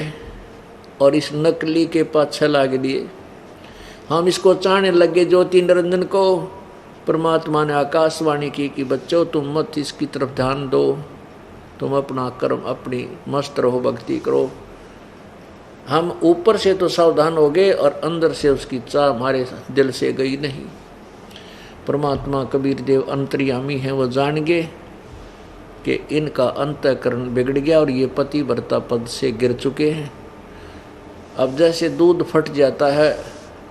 Speaker 1: और इस नकली के पाछे लाग दिए। हम इसको चाहने लगे ज्योति निरंजन को। परमात्मा ने आकाशवाणी की कि बच्चों तुम मत इसकी तरफ ध्यान दो, तुम अपना कर्म अपनी मस्त रहो, भक्ति करो। हम ऊपर से तो सावधान हो गए और अंदर से उसकी चाह हमारे दिल से गई नहीं। परमात्मा कबीर देव अंतर्यामी हैं, वो जान गए कि इनका अंतःकरण बिगड़ गया और ये पति व्रता पद से गिर चुके हैं। अब जैसे दूध फट जाता है,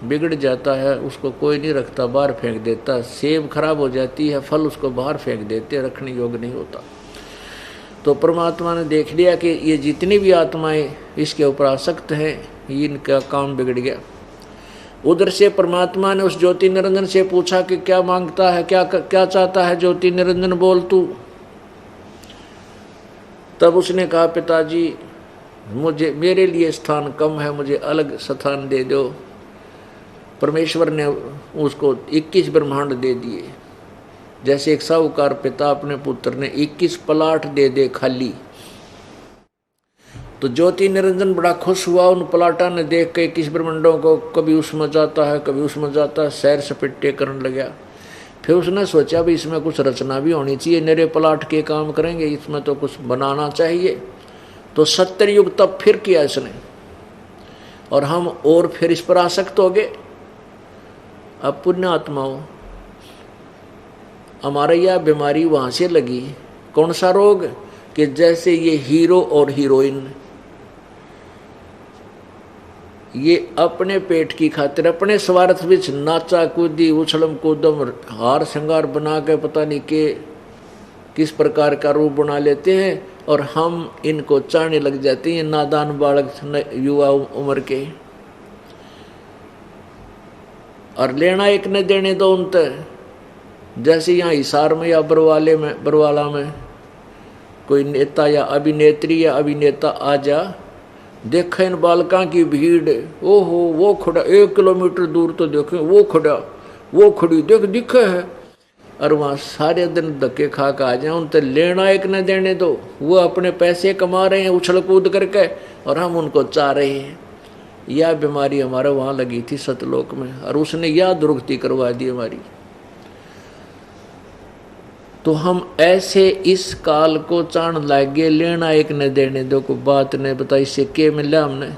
Speaker 1: बिगड़ जाता है, उसको कोई नहीं रखता, बाहर फेंक देता। सेब खराब हो जाती है, फल उसको बाहर फेंक देते, रखने योग्य नहीं होता। तो परमात्मा ने देख लिया कि ये जितनी भी आत्माएं इसके ऊपर आसक्त हैं, इनका काम बिगड़ गया। उधर से परमात्मा ने उस ज्योति निरंजन से पूछा कि क्या मांगता है, क्या चाहता है ज्योति निरंजन, बोल तू। तब उसने कहा, पिताजी मुझे, मेरे लिए स्थान कम है, मुझे अलग स्थान दे दो। परमेश्वर ने उसको 21 ब्रह्मांड दे दिए। जैसे एक साहूकार पिता अपने पुत्र ने 21 प्लाट दे दे खाली। तो ज्योति निरंजन बड़ा खुश हुआ उन प्लाटा ने देख के 21 ब्रह्मांडों को। कभी उसमें जाता है, कभी उसमें जाता है, सैर सपेटे करने लगा। फिर उसने सोचा भी इसमें कुछ रचना भी होनी चाहिए, मेरे प्लाट के काम करेंगे, इसमें तो कुछ बनाना चाहिए। तो 70 युग तब फिर किया इसने, और हम और फिर इस पर आसक्त हो गए। अब पुण्य आत्माओं, हमारा यह बीमारी वहाँ से लगी। कौन सा रोग? कि जैसे ये हीरो और हीरोइन, ये अपने पेट की खातिर, अपने स्वार्थ विच नाचा कूदी, उछलम कूदम, हार श्रृंगार बना के पता नहीं के किस प्रकार का रूप बना लेते हैं, और हम इनको चाहने लग जाते हैं, नादान बालक युवा उम्र के। और लेना एक न देने दो उन तक। जैसे यहाँ हिसार में या बरवाला में कोई नेता या अभिनेत्री या अभिनेता आ जा, देखे इन बालकों की भीड़, ओहो वो खड़ा 1 किलोमीटर दूर तो देखे, वो खड़ा, वो खड़ी, देख दिखे है। और वहाँ सारे दिन धक्के खा के आ जाए, उन तक लेना एक न देने दो। वो अपने पैसे कमा रहे हैं उछल कूद करके, और हम उनको चाह रहे हैं। यह बीमारी हमारा वहाँ लगी थी सतलोक में, और उसने यह दुर्गति करवा दी हमारी। तो हम ऐसे इस काल को चाण लागे, लेना एक न देने दो को बात ने बताई। इससे क्या मिला हमने?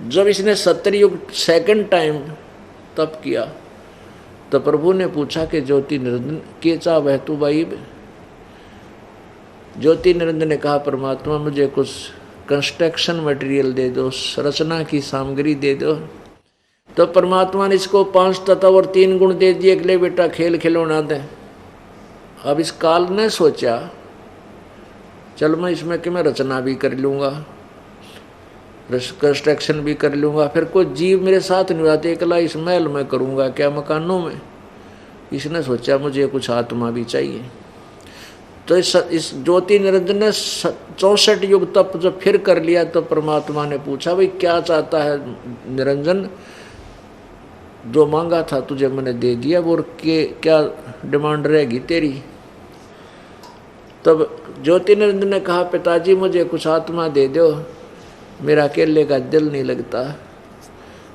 Speaker 1: जब इसने 70 युग सेकंड टाइम तप किया, तो प्रभु ने पूछा कि ज्योति निरंजन के चाह है तू भाई? ज्योति निरंजन ने कहा, परमात्मा मुझे कुछ कंस्ट्रक्शन मटेरियल दे दो, रचना की सामग्री दे दो। तो परमात्मा ने इसको 5 तत्व और 3 गुण दे दिए, ले बेटा खेल खिलौना दे। अब इस काल ने सोचा, चल मैं इसमें कि मैं रचना भी कर लूँगा, कंस्ट्रक्शन भी कर लूँगा, फिर कोई जीव मेरे साथ नहीं आते, अकेला इस महल में करूँगा क्या, मकानों में। इसने सोचा मुझे कुछ आत्मा भी चाहिए। तो इस ज्योति निरंजन ने 64 युग तप जब फिर कर लिया, तो परमात्मा ने पूछा, भाई क्या चाहता है निरंजन? जो मांगा था तुझे मैंने दे दिया, वो क्या डिमांड रहेगी तेरी? तब ज्योति निरंजन ने कहा, पिताजी मुझे कुछ आत्मा दे दो, मेरा अकेले का दिल नहीं लगता।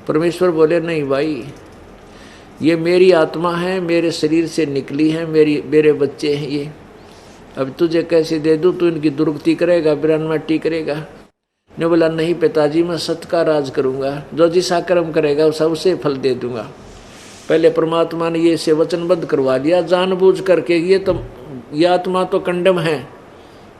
Speaker 1: परमेश्वर बोले, नहीं भाई, ये मेरी आत्मा है, मेरे शरीर से निकली है, मेरे बच्चे हैं ये। अब तुझे कैसे दे दूँ? तू इनकी दुर्गति करेगा, बिरानमट्टी करेगा। ने बोला, नहीं पिताजी, मैं सत्य का राज करूँगा, जो जिसा कर्म करेगा उसे उसे फल दे दूंगा। पहले परमात्मा ने ये से वचनबद्ध करवा दिया जानबूझ करके। ये आत्मा तो कंडम है,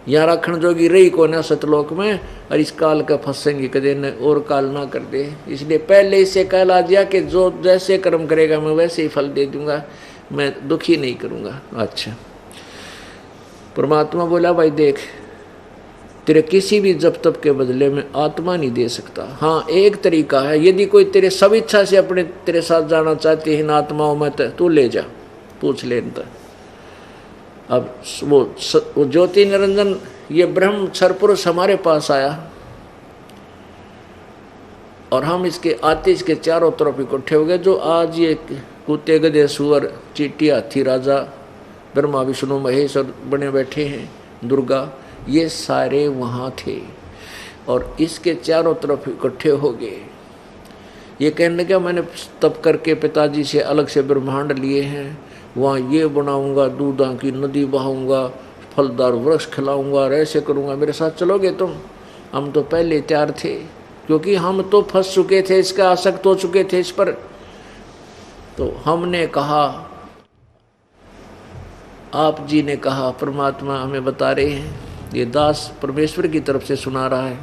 Speaker 1: यहाँ रखण जोगी रही को ना सतलोक में, और इस काल का फंसेंगे कदे न और काल ना कर दे। इसलिए पहले इसे कहला दिया कि जो जैसे कर्म करेगा मैं वैसे ही फल दे दूंगा, मैं दुखी नहीं करूँगा। अच्छा, परमात्मा बोला, भाई देख, तेरे किसी भी जप तप के बदले में आत्मा नहीं दे सकता। हाँ, एक तरीका है, यदि कोई तेरे सब इच्छा से अपने तेरे साथ जाना चाहती है इन आत्माओं में, तो तू ले जा, पूछ ले इनका। अब वो ज्योति निरंजन, ये ब्रह्म क्षर पुरुष हमारे पास आया, और हम इसके आते इसके चारों तरफ इकट्ठे हो गए। जो आज ये कुत्ते गधे सुअर चींटी हाथी राजा ब्रह्मा विष्णु महेश और बने बैठे हैं, दुर्गा, ये सारे वहाँ थे और इसके चारों तरफ इकट्ठे हो गए। ये कहने का मैंने तप करके पिताजी से अलग से ब्रह्मांड लिए हैं, वहाँ ये बनाऊंगा, दूधा की नदी बहाऊंगा, फलदार वृक्ष खिलाऊंगा और ऐसे करूंगा, मेरे साथ चलोगे तुम? हम तो पहले तैयार थे, क्योंकि हम तो फंस चुके थे, इसका आसक्त हो चुके थे इस पर। तो हमने कहा, आप जी ने कहा, परमात्मा हमें बता रहे हैं, ये दास परमेश्वर की तरफ से सुना रहा है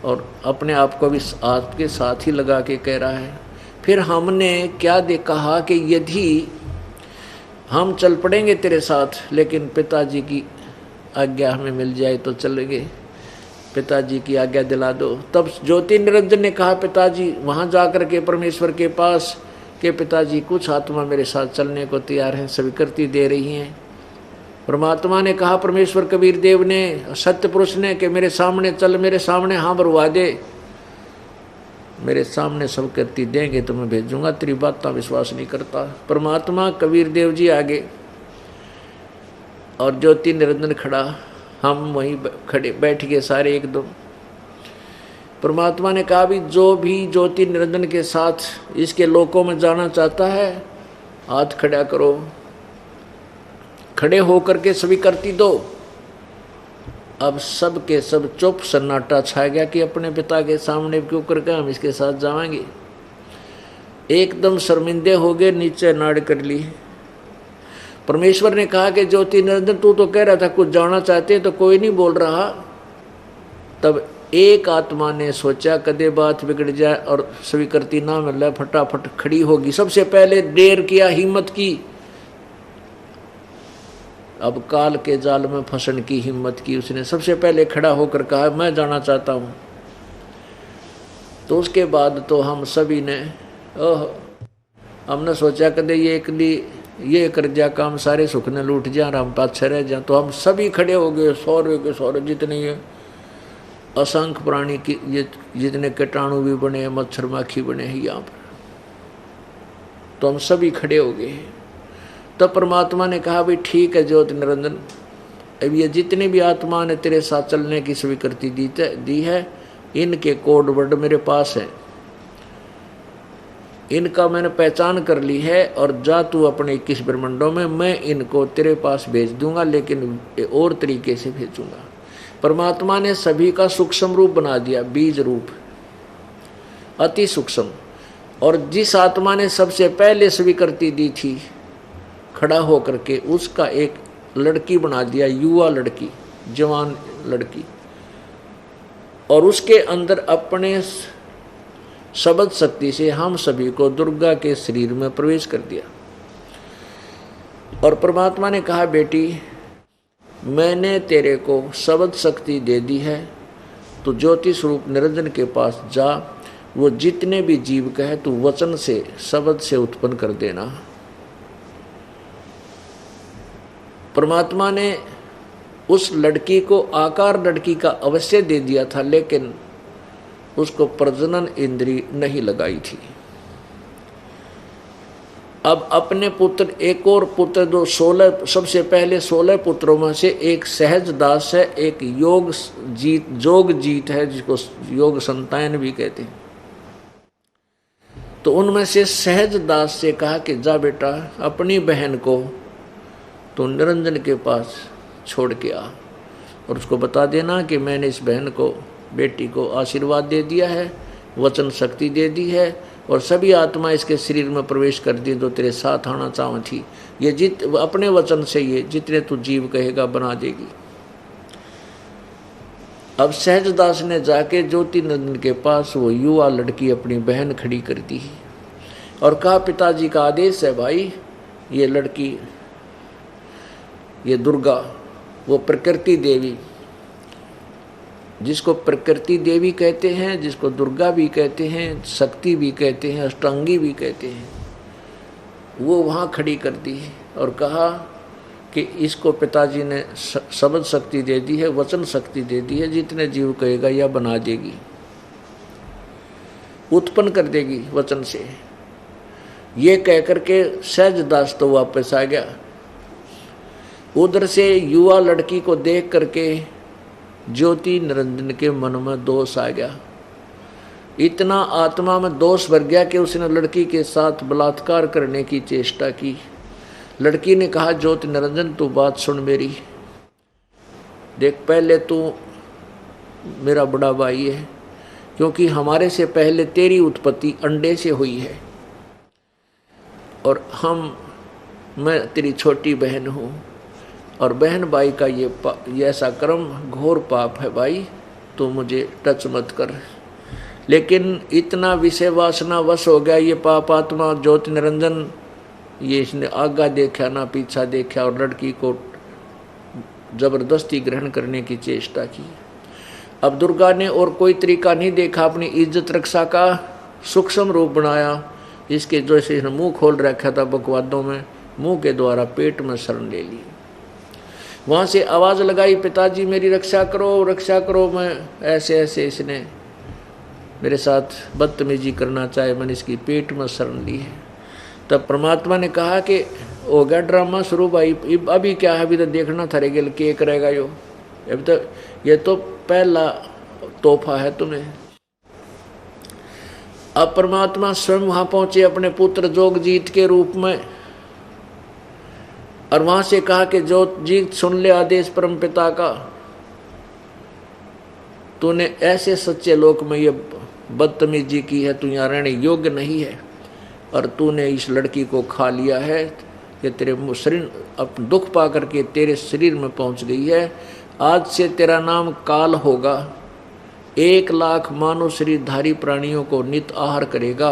Speaker 1: और अपने आप को भी आपके साथ ही लगा के कह रहा है। फिर हमने क्या कहा कि यदि हम चल पड़ेंगे तेरे साथ, लेकिन पिताजी की आज्ञा हमें मिल जाए तो चलेंगे, पिताजी की आज्ञा दिला दो। तब ज्योति निरंजन ने कहा, पिताजी वहाँ जा कर के परमेश्वर के पास कि पिताजी कुछ आत्मा मेरे साथ चलने को तैयार हैं, स्वीकृति दे रही हैं। परमात्मा ने कहा, परमेश्वर कबीर देव ने, सत्य पुरुष ने, कि मेरे सामने चल, मेरे सामने हाँ भरवा दे, मेरे सामने स्वीकृति देंगे तो मैं भेजूंगा, तेरी बात का विश्वास नहीं करता। परमात्मा कबीर देव जी आगे और ज्योति निरंजन खड़ा, हम वहीं खड़े बैठ गए सारे एकदम। परमात्मा ने कहा, भी जो भी ज्योति निरंजन के साथ इसके लोकों में जाना चाहता है, हाथ खड़ा करो। खड़े होकर के स्वीकृति दो। अब सब के सब चुप, सन्नाटा छा गया कि अपने पिता के सामने क्यों करके हम इसके साथ जाएंगे। एकदम शर्मिंदे हो गए, नीचे नाड़ कर ली। परमेश्वर ने कहा कि ज्योति निरंजन, तू तो कह रहा था कुछ जाना चाहते, तो कोई नहीं बोल रहा। तब एक आत्मा ने सोचा कदे बात बिगड़ जाए और स्वीकृति ना मिले, फटाफट खड़ी होगी। सबसे पहले देर किया, हिम्मत की। अब काल के जाल में फंसने की हिम्मत की उसने। सबसे पहले खड़ा होकर कहा, मैं जाना चाहता हूँ। तो उसके बाद तो हम सभी ने हमने सोचा कदे ये एकली ये कर जा काम, सारे सुख ने लूट जा, हम पाछे रह जा। तो हम सभी खड़े हो गए, सौरे के सौरे जितने ये असंख्य प्राणी की, ये जितने कीटाणु भी बने हैं, मच्छर माखी बने हैं यहाँ पर, तो हम सभी खड़े हो गए। तब परमात्मा ने कहा, भाई ठीक है ज्योति निरंजन, अब ये जितने भी आत्मा ने तेरे साथ चलने की स्वीकृति दी है, इनके कोड वर्ड मेरे पास है, इनका मैंने पहचान कर ली है, और जा तू अपने 21 ब्रह्मंडों में, मैं इनको तेरे पास भेज दूंगा, लेकिन और तरीके से भेजूंगा। परमात्मा ने सभी का सूक्ष्म रूप बना दिया, बीज रूप, अति सूक्ष्म। और जिस आत्मा ने सबसे पहले स्वीकृति दी थी खड़ा होकर के, उसका एक लड़की बना दिया, युवा लड़की, जवान लड़की, और उसके अंदर अपने शब्द शक्ति से हम सभी को दुर्गा के शरीर में प्रवेश कर दिया। और परमात्मा ने कहा, बेटी मैंने तेरे को शब्द शक्ति दे दी है, तो ज्योति स्वरूप निरंजन के पास जा, वो जितने भी जीव कहे तू वचन से, शब्द से उत्पन्न कर देना। परमात्मा ने उस लड़की को आकार लड़की का अवश्य दे दिया था, लेकिन उसको प्रजनन इंद्री नहीं लगाई थी। अब अपने पुत्र, एक और पुत्र, जो 16 सबसे पहले 16 पुत्रों में से एक सहज दास है, एक जोग जीत है, जिसको योग संतान भी कहते हैं। तो उनमें से सहज दास से कहा कि जा बेटा अपनी बहन को तो निरंजन के पास छोड़ के आ, और उसको बता देना कि मैंने इस बहन को, बेटी को आशीर्वाद दे दिया है, वचन शक्ति दे दी है, और सभी आत्मा इसके शरीर में प्रवेश कर दी जो तेरे साथ आना चाह थी। ये अपने वचन से ये जितने तू जीव कहेगा बना देगी। अब सहजदास ने जाके ज्योति नंदन के पास वो युवा लड़की अपनी बहन खड़ी कर दी और कहा, पिताजी का आदेश है भाई, ये लड़की, ये दुर्गा, वो प्रकृति देवी, जिसको प्रकृति देवी कहते हैं, जिसको दुर्गा भी कहते हैं, शक्ति भी कहते हैं, अष्टांगी भी कहते हैं, वो वहाँ खड़ी कर दी और कहा कि इसको पिताजी ने शब्द शक्ति दे दी है, वचन शक्ति दे दी है, जितने जीव कहेगा या बना देगी, उत्पन्न कर देगी वचन से। ये कह करके सहजदास तो वापस आ गया। उधर से युवा लड़की को देख करके ज्योति निरंजन के मन में दोष आ गया, इतना आत्मा में दोष भर गया कि उसने लड़की के साथ बलात्कार करने की चेष्टा की। लड़की ने कहा, ज्योति निरंजन तू बात सुन मेरी, देख पहले तू मेरा बड़ा भाई है, क्योंकि हमारे से पहले तेरी उत्पत्ति अंडे से हुई है, और मैं तेरी छोटी बहन हूँ, और बहन भाई का ये ऐसा कर्म घोर पाप है भाई, तो मुझे टच मत कर। लेकिन इतना विषय वासना वश हो गया ये पापात्मा ज्योति निरंजन, ये इसने आगा देखा ना पीछा देखा, और लड़की को जबरदस्ती ग्रहण करने की चेष्टा की। अब दुर्गा ने और कोई तरीका नहीं देखा, अपनी इज्जत रक्षा का सूक्ष्म रूप बनाया। इसके जैसे इसने मुंह खोल रखा था बकवादों में, मुंह के द्वारा पेट में शरण ले ली। वहाँ से आवाज़ लगाई, पिताजी मेरी रक्षा करो रक्षा करो। मैं ऐसे ऐसे इसने मेरे साथ बदतमीजी करना चाहे, मैंने इसकी पेट में शरण ली है। तब परमात्मा ने कहा कि हो गया ड्रामा शुरू भाई, अभी क्या है, अभी तो देखना थरेगल के करेगा यो, अभी तो ये तो पहला तोहफा है तुम्हें। अब परमात्मा स्वयं वहां पहुंचे अपने पुत्र जोगजीत के रूप में, और वहां से कहा कि जोगजीत सुन ले आदेश परम पिता का, तूने ऐसे सच्चे लोक में ये बदतमीजी की है, तू यहाँ रहने योग्य नहीं है, और तूने इस लड़की को खा लिया है कि तेरे शरीर अब दुख पा करके तेरे शरीर में पहुंच गई है। आज से तेरा नाम काल होगा, 1 लाख मानव शरीरधारी प्राणियों को नित आहार करेगा,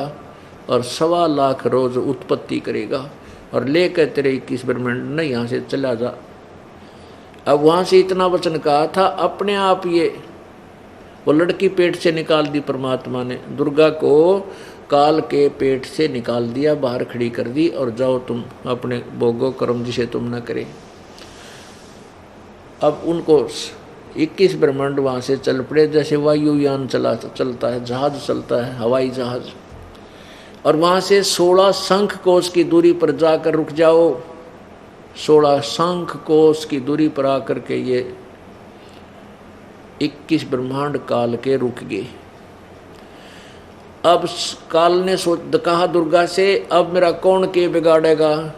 Speaker 1: और 1.25 लाख रोज उत्पत्ति करेगा, और लेकर तेरे 21 ब्रह्मांड ने यहाँ से चला जा। अब वहाँ से इतना वचन कहा था, अपने आप ये वो लड़की पेट से निकाल दी परमात्मा ने, दुर्गा को काल के पेट से निकाल दिया, बाहर खड़ी कर दी, और जाओ तुम अपने भोगो कर्म जिसे तुम न करे। अब उनको 21 ब्रह्मांड वहाँ से चल पड़े, जैसे वायुयान चलता है, जहाज चलता है, हवाई जहाज। और वहाँ से 16 शंख कोश की दूरी पर जाकर रुक जाओ। 16 शंख कोश की दूरी पर आकर के ये 21 ब्रह्मांड काल के रुक गए। अब काल ने कहा दुर्गा से, अब मेरा कौन के बिगाड़ेगा,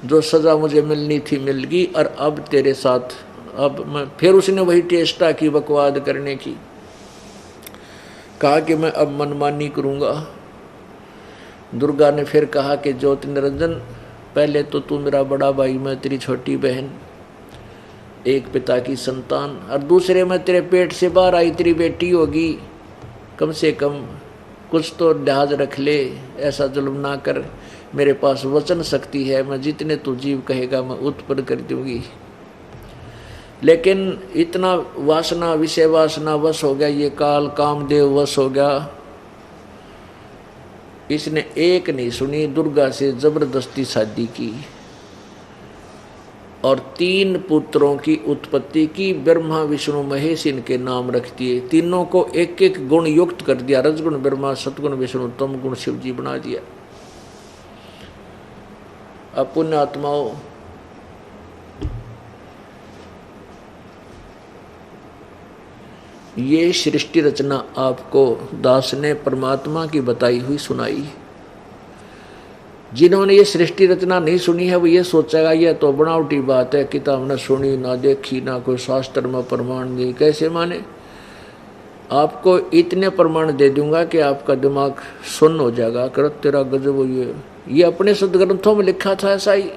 Speaker 1: जो सजा मुझे मिलनी थी मिल गई, और अब तेरे साथ अब मैं। फिर उसने वही चेष्टा की बकवाद करने की, कहा कि मैं अब मनमानी करूँगा। दुर्गा ने फिर कहा कि ज्योति निरंजन, पहले तो तू मेरा बड़ा भाई, मैं तेरी छोटी बहन, एक पिता की संतान, और दूसरे में तेरे पेट से बाहर आई तेरी बेटी होगी, कम से कम कुछ तो लिहाज रख ले, ऐसा जुल्म ना कर। मेरे पास वचन शक्ति है, मैं जितने तू जीव कहेगा मैं उत्पन्न कर दूंगी। लेकिन इतना वासना विषय वासना वश हो गया ये काल, कामदेव वश हो गया, इसने एक नहीं सुनी, दुर्गा से जबरदस्ती शादी की, और 3 पुत्रों की उत्पत्ति की। ब्रह्मा विष्णु महेश इनके नाम रख दिए, तीनों को एक एक गुण युक्त कर दिया, रजगुण ब्रह्मा, सतगुण विष्णु, तम गुण शिव जी बना दिया। अब पुण्य आत्माओं, ये सृष्टि रचना आपको दास ने परमात्मा की बताई हुई सुनाई। जिन्होंने ये सृष्टि रचना नहीं सुनी है वो ये सोचेगा यह तो बनावटी बात है, किताब न सुनी ना देखी, ना कोई शास्त्र में प्रमाण नहीं, कैसे माने। आपको इतने प्रमाण दे दूंगा कि आपका दिमाग सुन्न हो जाएगा, कर तेरा गजब। ये अपने सदग्रंथों में लिखा था ऐसा ही,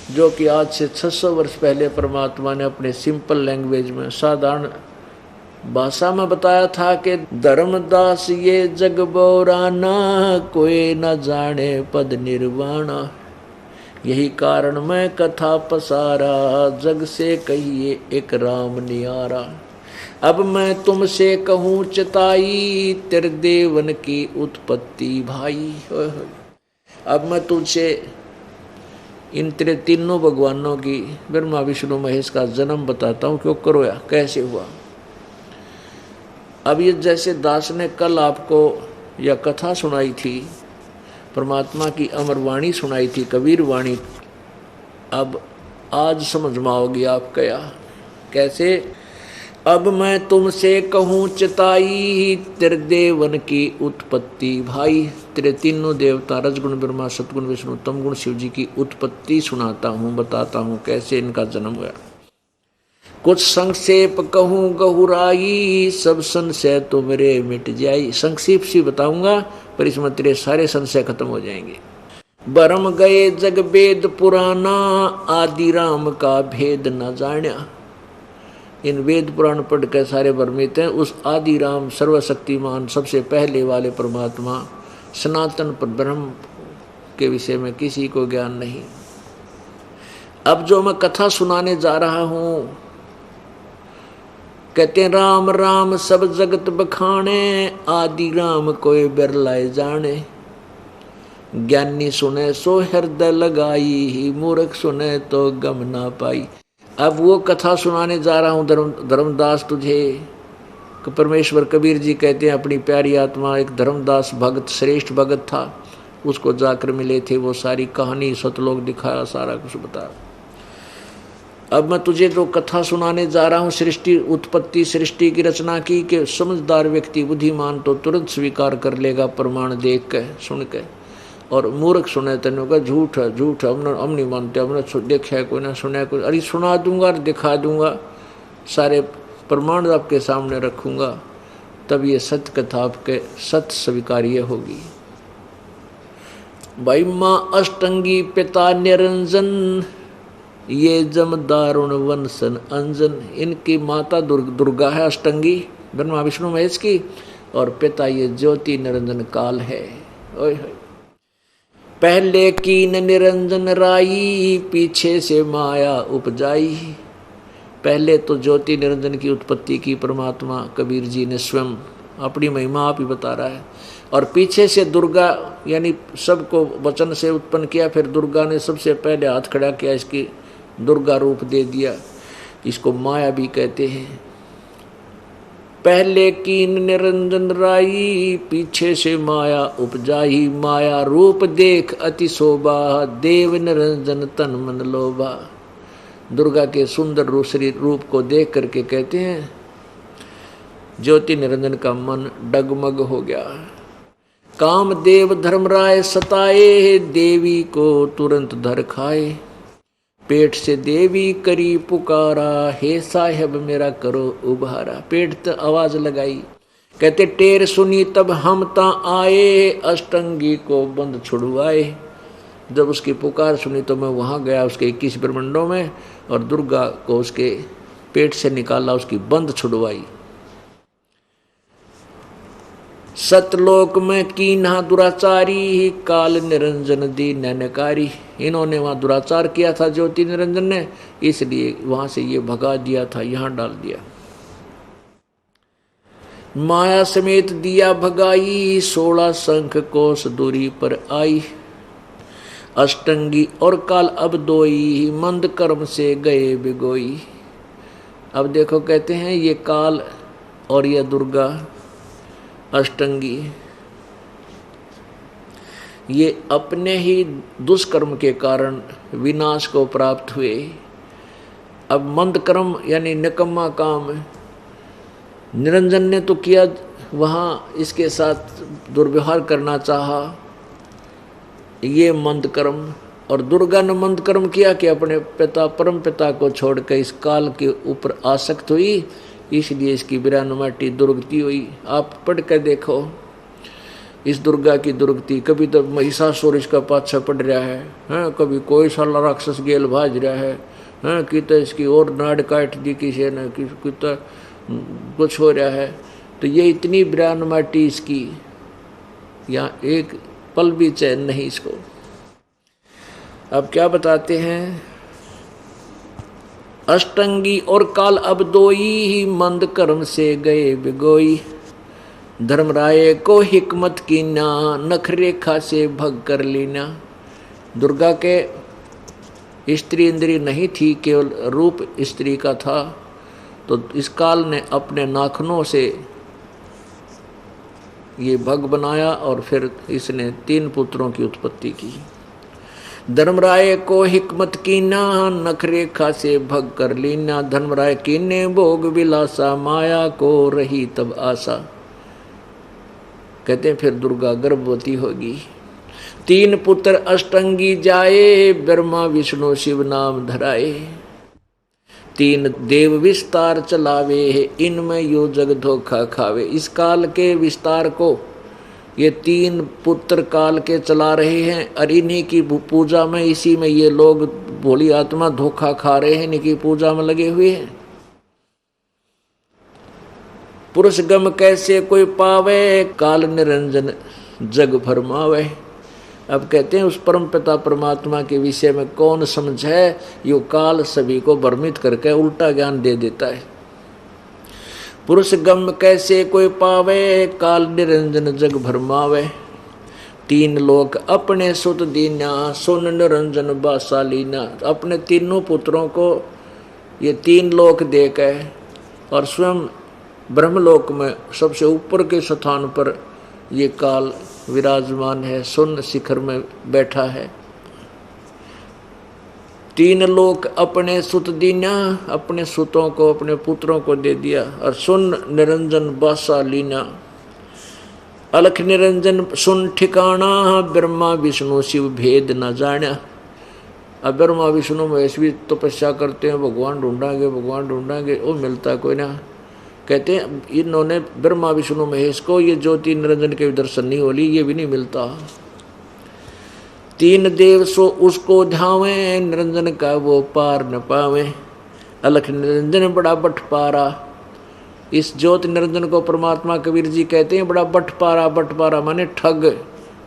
Speaker 1: जो कि आज से 600 वर्ष पहले परमात्मा ने अपने सिंपल लैंग्वेज में, साधारण भाषा में बताया था कि धर्मदास ये जग बोराना, कोई न जाने पद निर्वाणा, यही कारण मैं कथा पसारा, जग से कहिए एक राम नियारा। अब मैं तुमसे कहूँ चिताई, तेरे देवन की उत्पत्ति भाई। अब मैं तुझसे इन तेरे तीनों भगवानों की, ब्रह्मा विष्णु महेश का जन्म बताता हूँ, क्यों करो या कैसे हुआ। अब ये जैसे दास ने कल आपको यह कथा सुनाई थी, परमात्मा की अमर वाणी सुनाई थी, कबीर वाणी, अब आज समझ में आओगी आप क्या कैसे अब मैं तुमसे कहूँ चिताई, तेरे देवन की उत्पत्ति भाई। तेरे तीनों देवता रजगुण ब्रह्मा, सतगुण विष्णु, तमगुण शिव जी की उत्पत्ति सुनाता हूँ, बताता हूँ कैसे इनका जन्म हुआ। कुछ संक्षेप कहूँ गहुराई, सब संशय तो मेरे मिट जाई। संक्षेप से बताऊंगा पर इसमें तेरे सारे संशय खत्म हो जाएंगे। बरम गए जग वेद पुराना, आदि राम का भेद न जान्या। इन वेद पुराण पढ़ कर सारे भ्रमित हैं। उस आदि राम सर्वशक्तिमान सबसे पहले वाले परमात्मा सनातन पर ब्रह्म के विषय में किसी को ज्ञान नहीं। अब जो मैं कथा सुनाने जा रहा हूं, कहते हैं राम राम सब जगत बखाने, आदि राम कोई बिरलाए जाने। ज्ञानी सुने सो हृदय लगाई, मूर्ख सुने तो गम ना पाई। अब वो कथा सुनाने जा रहा हूँ धर्मदास तुझे। परमेश्वर कबीर जी कहते हैं अपनी प्यारी आत्मा एक धर्मदास भगत, श्रेष्ठ भगत था, उसको जाकर मिले थे। वो सारी कहानी सतलोक दिखाया, सारा कुछ बताया। अब मैं तुझे जो कथा सुनाने जा रहा हूँ, सृष्टि उत्पत्ति, सृष्टि की रचना की, कि समझदार व्यक्ति बुद्धिमान तो तुरंत स्वीकार कर लेगा प्रमाण देख के सुन के, और मूर्ख सुने तेनों का झूठ है, झूठ है, हम नहीं मानते, हमने देखा है कोई ना सुना है कोई। अरे सुना दूंगा और दिखा दूंगा, सारे प्रमाण आपके सामने रखूंगा, तब ये सत्य कथा आपके सत्य स्वीकार्य होगी। भाई माँ अष्टंगी पिता निरंजन, ये जमदारुण वंशन अंजन। इनकी माता दुर्गा है अष्टंगी, ब्रह्मा विष्णु महेश की, और पिता ये ज्योति निरंजन काल है। ओए पहले कीन निरंजन राई, पीछे से माया उपजाई। पहले तो ज्योति निरंजन की उत्पत्ति की परमात्मा कबीर जी ने स्वयं, अपनी महिमा आप ही बता रहा है। और पीछे से दुर्गा, यानी सबको वचन से उत्पन्न किया, फिर दुर्गा ने सबसे पहले हाथ खड़ा किया, इसकी दुर्गा रूप दे दिया। इसको माया भी कहते हैं। पहले कीन निरंजन राई, पीछे से माया उपजाई। माया रूप देख अति शोभा, देव निरंजन तन मन लोभा। दुर्गा के सुंदर रूप को देख करके कहते हैं ज्योति निरंजन का मन डगमग हो गया। कामदेव धर्मराय सताए, देवी को तुरंत धर खाए। पेट से देवी करी पुकारा, हे साहेब मेरा करो उबारा। पेट तो आवाज लगाई, कहते टेर सुनी तब हम ता आए, अष्टंगी को बंद छुड़वाए। जब उसकी पुकार सुनी तो मैं वहां गया उसके 21 ब्रह्मंडों में, और दुर्गा को उसके पेट से निकाला, उसकी बंद छुड़वाई। सतलोक में कीन्हा दुराचारी, काल निरंजन दी नैनकारी। इन्होंने वहाँ दुराचार किया था ज्योति निरंजन ने, इसलिए वहाँ से ये भगा दिया था, यहाँ डाल दिया। माया समेत दिया भगाई, 16 शंख कोस दूरी पर आई। अष्टंगी और काल अब दोई, मंद कर्म से गए बिगोई। अब देखो कहते हैं ये काल और ये दुर्गा अष्टंगी, ये अपने ही दुष्कर्म के कारण विनाश को प्राप्त हुए। अब मंद कर्म यानी निकम्मा काम निरंजन ने तो किया, वहाँ इसके साथ दुर्व्यवहार करना चाहा, ये मंद कर्म। और दुर्गा ने मंद कर्म किया कि अपने पिता परम पिता को छोड़कर इस काल के ऊपर आसक्त हुई, इसलिए इसकी विरानुमाटी दुर्गति हुई। आप पढ़ कर देखो इस दुर्गा की दुर्गति। कभी तो महिषासुर इसका पाछा पड़ रहा है, कभी कोई साला राक्षस गेल भाज रहा है, कि तो इसकी और नाड़ काट दी किसी ने, कि तो कुछ हो रहा है। तो ये इतनी विरानुमाटी इसकी, यहाँ एक पल भी चैन नहीं इसको। अब क्या बताते हैं, अष्टंगी और काल अब दोई, मंद कर्म से गए बिगोई। धर्मराय को हिकमत की ना, नख रेखा से भग कर लेना। दुर्गा के स्त्री इंद्री नहीं थी, केवल रूप स्त्री का था, तो इस काल ने अपने नाखनों से ये भग बनाया और फिर इसने 3 पुत्रों की उत्पत्ति की। धर्मराय को हिकमत कीना, नखरेखा से भग कर लीना। धर्मराय कीने भोग विलासा, माया को रही तब आशा। कहते हैं फिर दुर्गा गर्भवती होगी। 3 पुत्र अष्टंगी जाए, ब्रह्मा विष्णु शिव नाम धराए। 3 देव विस्तार चलावे, इनमें यो जग धोखा खावे। इस काल के विस्तार को ये 3 पुत्र काल के चला रहे हैं और इन्हीं की पूजा में, इसी में ये लोग भोली आत्मा धोखा खा रहे हैं, इन्हीं की पूजा में लगे हुए हैं। पुरुष गम कैसे कोई पावे, काल निरंजन जग फरमावे। अब कहते हैं उस परम पिता परमात्मा के विषय में कौन समझे, यो काल सभी को भ्रमित करके उल्टा ज्ञान दे देता है। पुरुष गम कैसे कोई पावे, काल निरंजन जग भरमावे। 3 लोक अपने सुत दीना, सुन निरंजन बासालीना। अपने तीनों पुत्रों को ये 3 लोक देकर और स्वयं ब्रह्मलोक में सबसे ऊपर के स्थान पर ये काल विराजमान है, सुन शिखर में बैठा है। 3 लोक अपने सुत दीना, अपने सुतों को अपने पुत्रों को दे दिया। और सुन निरंजन बासा लीना, अलख निरंजन सुन ठिकाना, ब्रह्मा विष्णु शिव भेद न जाना। अब ब्रह्मा विष्णु महेश भी तपस्या करते हैं, भगवान ढूंढांगे भगवान ढूंढांगे, वो मिलता कोई ना। कहते हैं इन्होंने ब्रह्मा विष्णु महेश को ये ज्योति निरंजन के दर्शन नहीं होली, ये भी नहीं मिलता। 3 देव सो उसको ध्यावे, निरंजन का वो पार न पावे। अलख निरंजन बड़ा बटपारा। इस ज्योति निरंजन को परमात्मा कबीर जी कहते हैं बड़ा बटपारा। बटपारा माने ठग,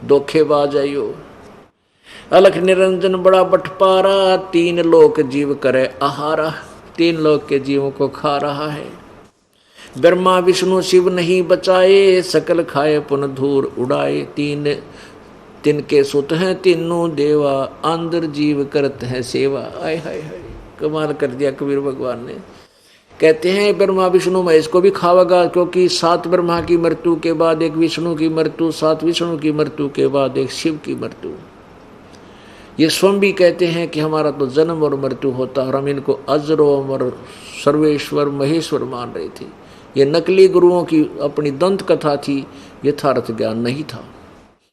Speaker 1: धोखेबाज आयो। अलख निरंजन बड़ा बटपारा, 3 लोक जीव करे आहारा। 3 लोक के जीवों को खा रहा है। ब्रह्मा विष्णु शिव नहीं बचाए, सकल खाए पुन धूर उड़ाए। 3 तिनके सुत हैं तीनों देवा, अंदर जीव करत है सेवा। आय हाय हाय, कमाल कर दिया कबीर भगवान ने। कहते हैं ब्रह्मा विष्णु महेश को भी खावेगा, क्योंकि 7 ब्रह्मा की मृत्यु के बाद एक विष्णु की मृत्यु, 7 विष्णु की मृत्यु के बाद एक शिव की मृत्यु। ये स्वयं भी कहते हैं कि हमारा तो जन्म और मृत्यु होता और हम इनको अजरो अमर सर्वेश्वर महेश्वर मान रहे थे। ये नकली गुरुओं की अपनी दंत कथा थी, यथार्थ ज्ञान नहीं था।